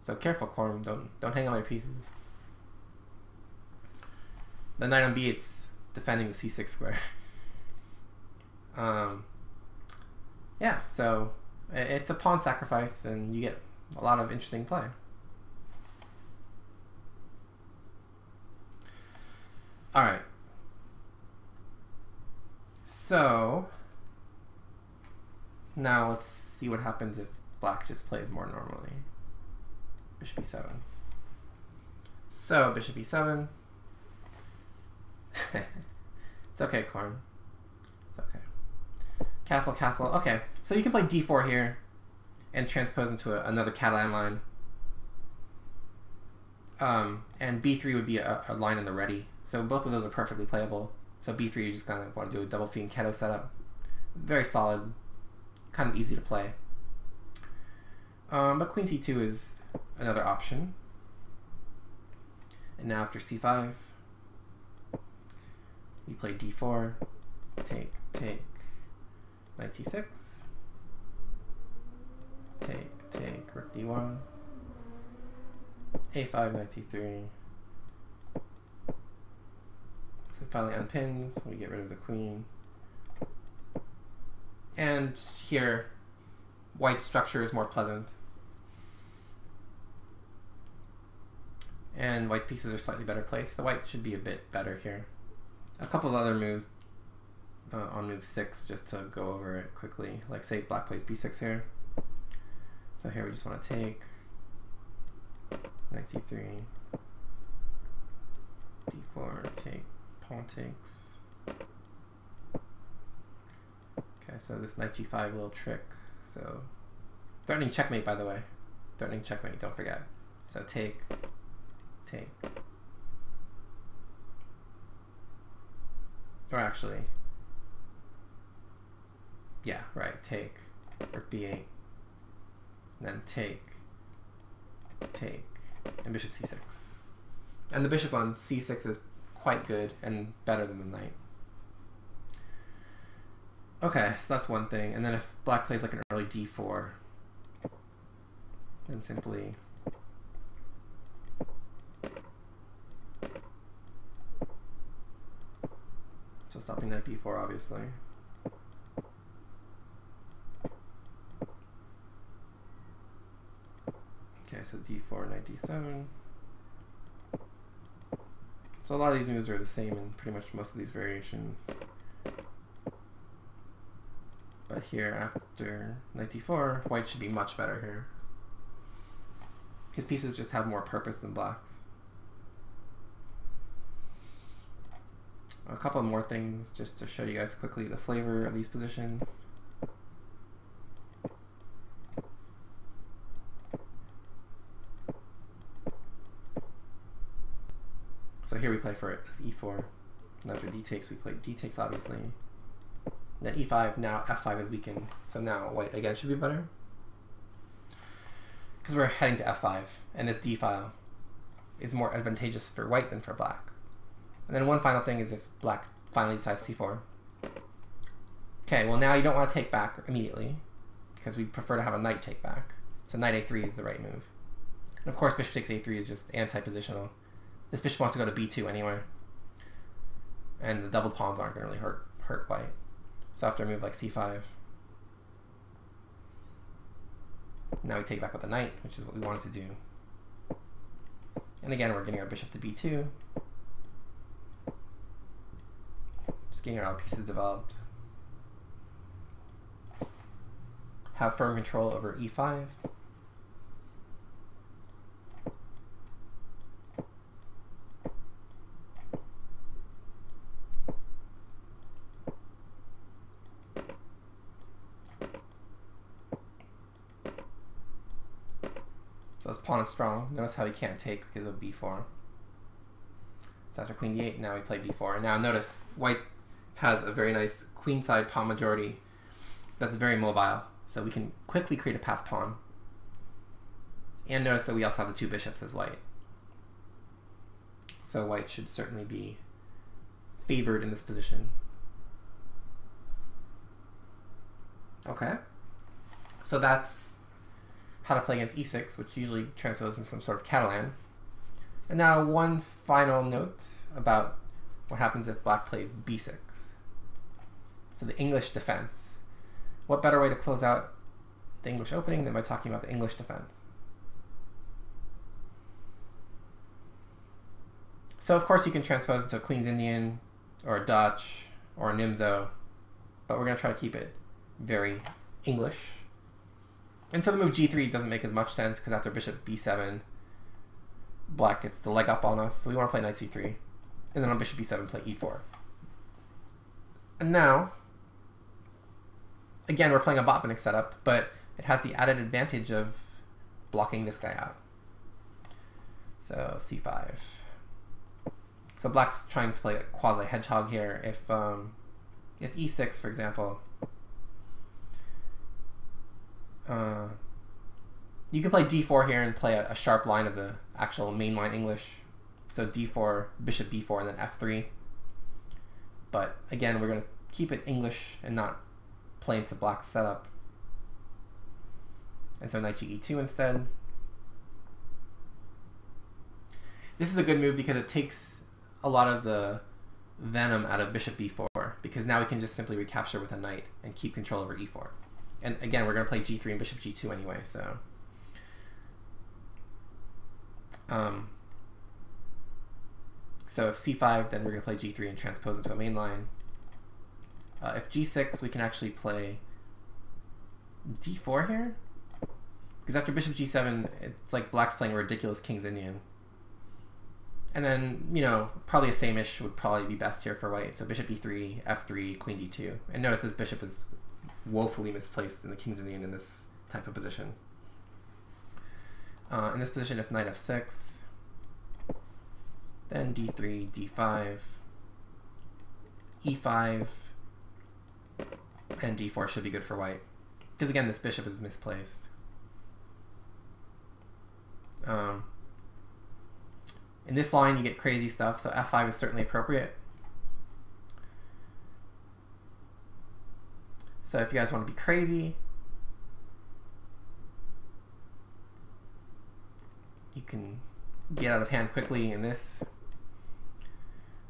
So careful, Corm. Don't hang on my pieces. The knight on b, it's defending the c6 square. Yeah, so it's a pawn sacrifice, and you get a lot of interesting play. All right. So now let's see what happens if black just plays more normally. Bishop e7. So bishop e7. It's okay, Corn. It's okay. Castle, castle. Okay, so you can play d4 here and transpose into another Catalan line. And b3 would be a line in the ready. So both of those are perfectly playable. So b3, you just kind of want to do a double fiend Keto setup. very solid, kind of easy to play. But queen c2 is another option. And now after c5, we play d4, take, knight c6, take, rook d1, a5, knight c3. So it finally unpins, we get rid of the queen. And here, white's structure is more pleasant. And white's pieces are slightly better placed, so white should be a bit better here. A couple of other moves on move 6, just to go over it quickly. Like say black plays b6 here. So here we just want to take, knight c3, d4, take, pawn takes. Okay, so this knight g5 little trick. So threatening checkmate, by the way. Threatening checkmate, don't forget. So take. Or actually, yeah, right, take, rook b8, then take, and bishop c6. And the bishop on c6 is quite good and better than the knight. Okay, so that's one thing. And then if black plays like an early d4, then simply so stopping knight b4, obviously. Okay, so d4, knight d7. So a lot of these moves are the same in pretty much most of these variations. But here, after knight d4, white should be much better here. His pieces just have more purpose than black's. A couple more things just to show you guys quickly the flavor of these positions. So here we play for this e4. And after d takes, we play d takes, obviously. Then e5, now f5 is weakened. So now white again should be better. Because we're heading to f5, and this d file is more advantageous for white than for black. And then one final thing is if black finally decides c4. Okay, well now you don't want to take back immediately, because we prefer to have a knight take back. So knight a3 is the right move. And of course bishop takes a3 is just anti-positional. This bishop wants to go to b2 anyway. And the double pawns aren't going to really hurt white. So after a move like c5, now we take back with the knight, which is what we wanted to do. And again, we're getting our bishop to b2. Just getting our pieces developed. Have firm control over e5. So this pawn is strong. Notice how he can't take because of b4. So after queen d8, now we play b4. And now notice white has a very nice queenside pawn majority that's very mobile. So we can quickly create a pass pawn. And notice that we also have the two bishops as white. So white should certainly be favored in this position. Okay. So that's how to play against e6, which usually transposes in some sort of Catalan. And now one final note about what happens if black plays b6. So the English defense. What better way to close out the English opening than by talking about the English defense? So of course you can transpose into a Queen's Indian, or a Dutch, or a Nimzo, but we're going to try to keep it very English. And so the move g3 doesn't make as much sense because after bishop b7, black gets the leg up on us, so we want to play knight c3. And then on bishop b7, play e4. And now, again, we're playing a Botvinnik setup, but it has the added advantage of blocking this guy out. So c5. So black's trying to play a quasi-hedgehog here. If e6, for example, You can play d4 here and play a sharp line of the actual mainline English. So d4, bishop b4, and then f3. But again, we're going to keep it English and not play into black's setup. And so knight to e2 instead. This is a good move because it takes a lot of the venom out of bishop b4, because now we can just simply recapture with a knight and keep control over e4. And again, we're going to play g3 and bishop g2 anyway, so... So if c5, then we're going to play g3 and transpose into a main line. If g6, we can actually play d4 here. Because after bishop g7, it's like black's playing a ridiculous King's Indian. And then, you know, probably a same-ish would probably be best here for white. So bishop e3, f3, queen d2. And notice this bishop is woefully misplaced in the King's Indian in this type of position. In this position, if knight f6, then d3, d5, e5, and d4 should be good for white. Because again, this bishop is misplaced. In this line, you get crazy stuff, so f5 is certainly appropriate. So if you guys want to be crazy, you can get out of hand quickly in this.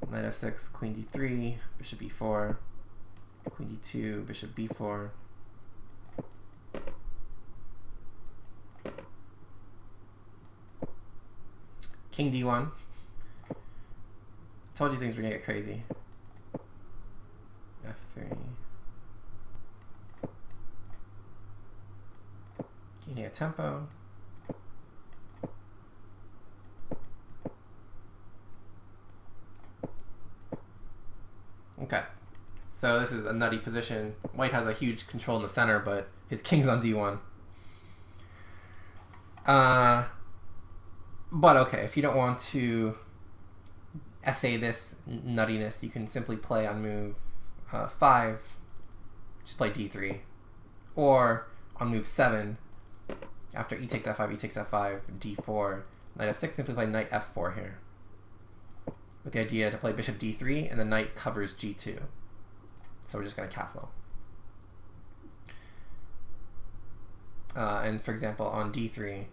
Knight f6, queen d3, bishop e4, queen d2, bishop b4. King d1. Told you things were gonna get crazy. f3. Gaining a tempo. Okay, so this is a nutty position. White has a huge control in the center, but his king's on d1. But okay, if you don't want to essay this nuttiness, you can simply play on move 5, just play d3. Or on move 7, after e takes f5, e takes f5, d4, knight f6, simply play knight f4 here, with the idea to play bishop d3 and the knight covers g2. So we're just going to castle. And for example, on d3,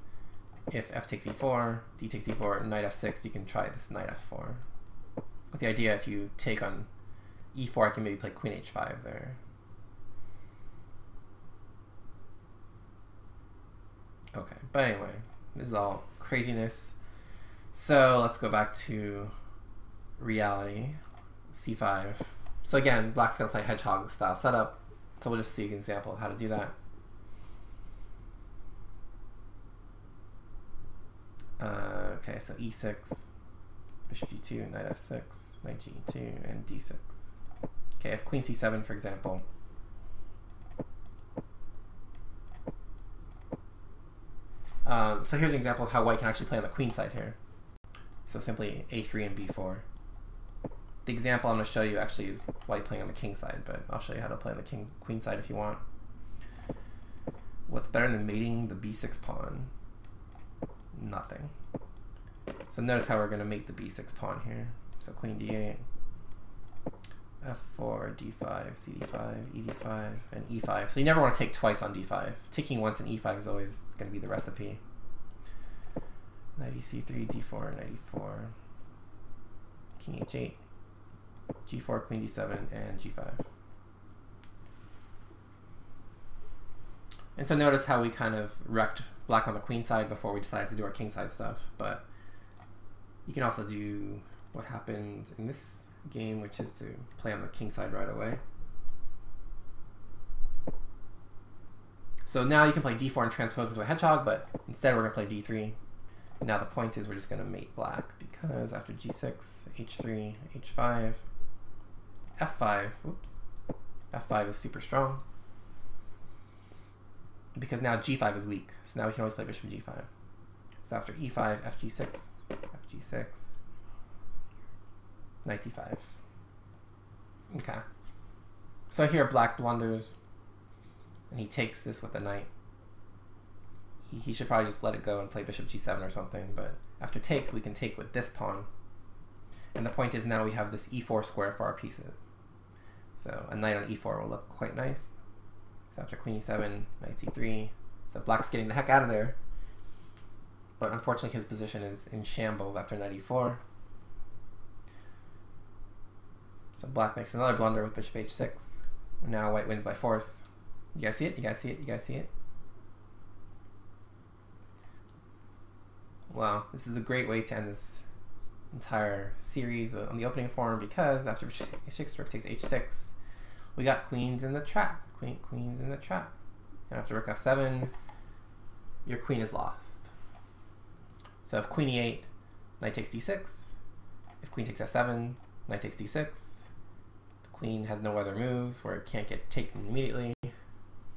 if f takes e4, d takes e4, knight f6, you can try this knight f4. With the idea, if you take on e4, I can maybe play queen h5 there. Okay, but anyway, this is all craziness. So let's go back to reality. c5. So again, black's going to play hedgehog style setup. So we'll just see an example of how to do that. Okay, so e6, bishop g2, knight f6, knight g2, and d6. Okay, if queen c7, for example. So here's an example of how white can actually play on the queen side here. So simply a3 and b4. The example I'm going to show you actually is white playing on the king side, but I'll show you how to play on the queen side if you want. What's better than mating the b6 pawn? Nothing. So notice how we're going to mate the b6 pawn here. So queen d8, f4, d5, cd5, ed5, and e5. So you never want to take twice on d5. Taking once in e5 is always going to be the recipe. Knight ec3, d4, knight e4, king h8, g4, queen d7, and g5. And so notice how we kind of wrecked black on the queen side before we decided to do our king side stuff. But you can also do what happened in this game, which is to play on the king side right away. So now you can play d4 and transpose into a hedgehog, but instead we're going to play d3. And now the point is we're just going to mate black, because after g6, h3, h5, f5, whoops, f5 is super strong, because now g5 is weak. So now we can always play bishop g5. So after e5, fg6, fg6, knight d5. Okay. So here black blunders, and he takes this with the knight. he should probably just let it go and play bishop g7 or something, but after take, we can take with this pawn. And the point is now we have this e4 square for our pieces. So a knight on e4 will look quite nice. So after queen e7, knight c3. So black's getting the heck out of there. But unfortunately his position is in shambles after knight e4. So black makes another blunder with bishop h6. Now white wins by force. You guys see it? You guys see it? You guys see it? Wow, this is a great way to end this entire series on the opening forum, because after bishop h6, rook takes h6, we got queens in the trap. Queens in the trap. And after rook f7, your queen is lost. So if queen e8, knight takes d6. If queen takes f7, knight takes d6. The queen has no other moves where it can't get taken immediately.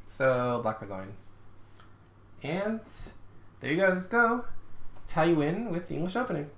So black resigned. And there you guys go. That's how you win with the English Opening.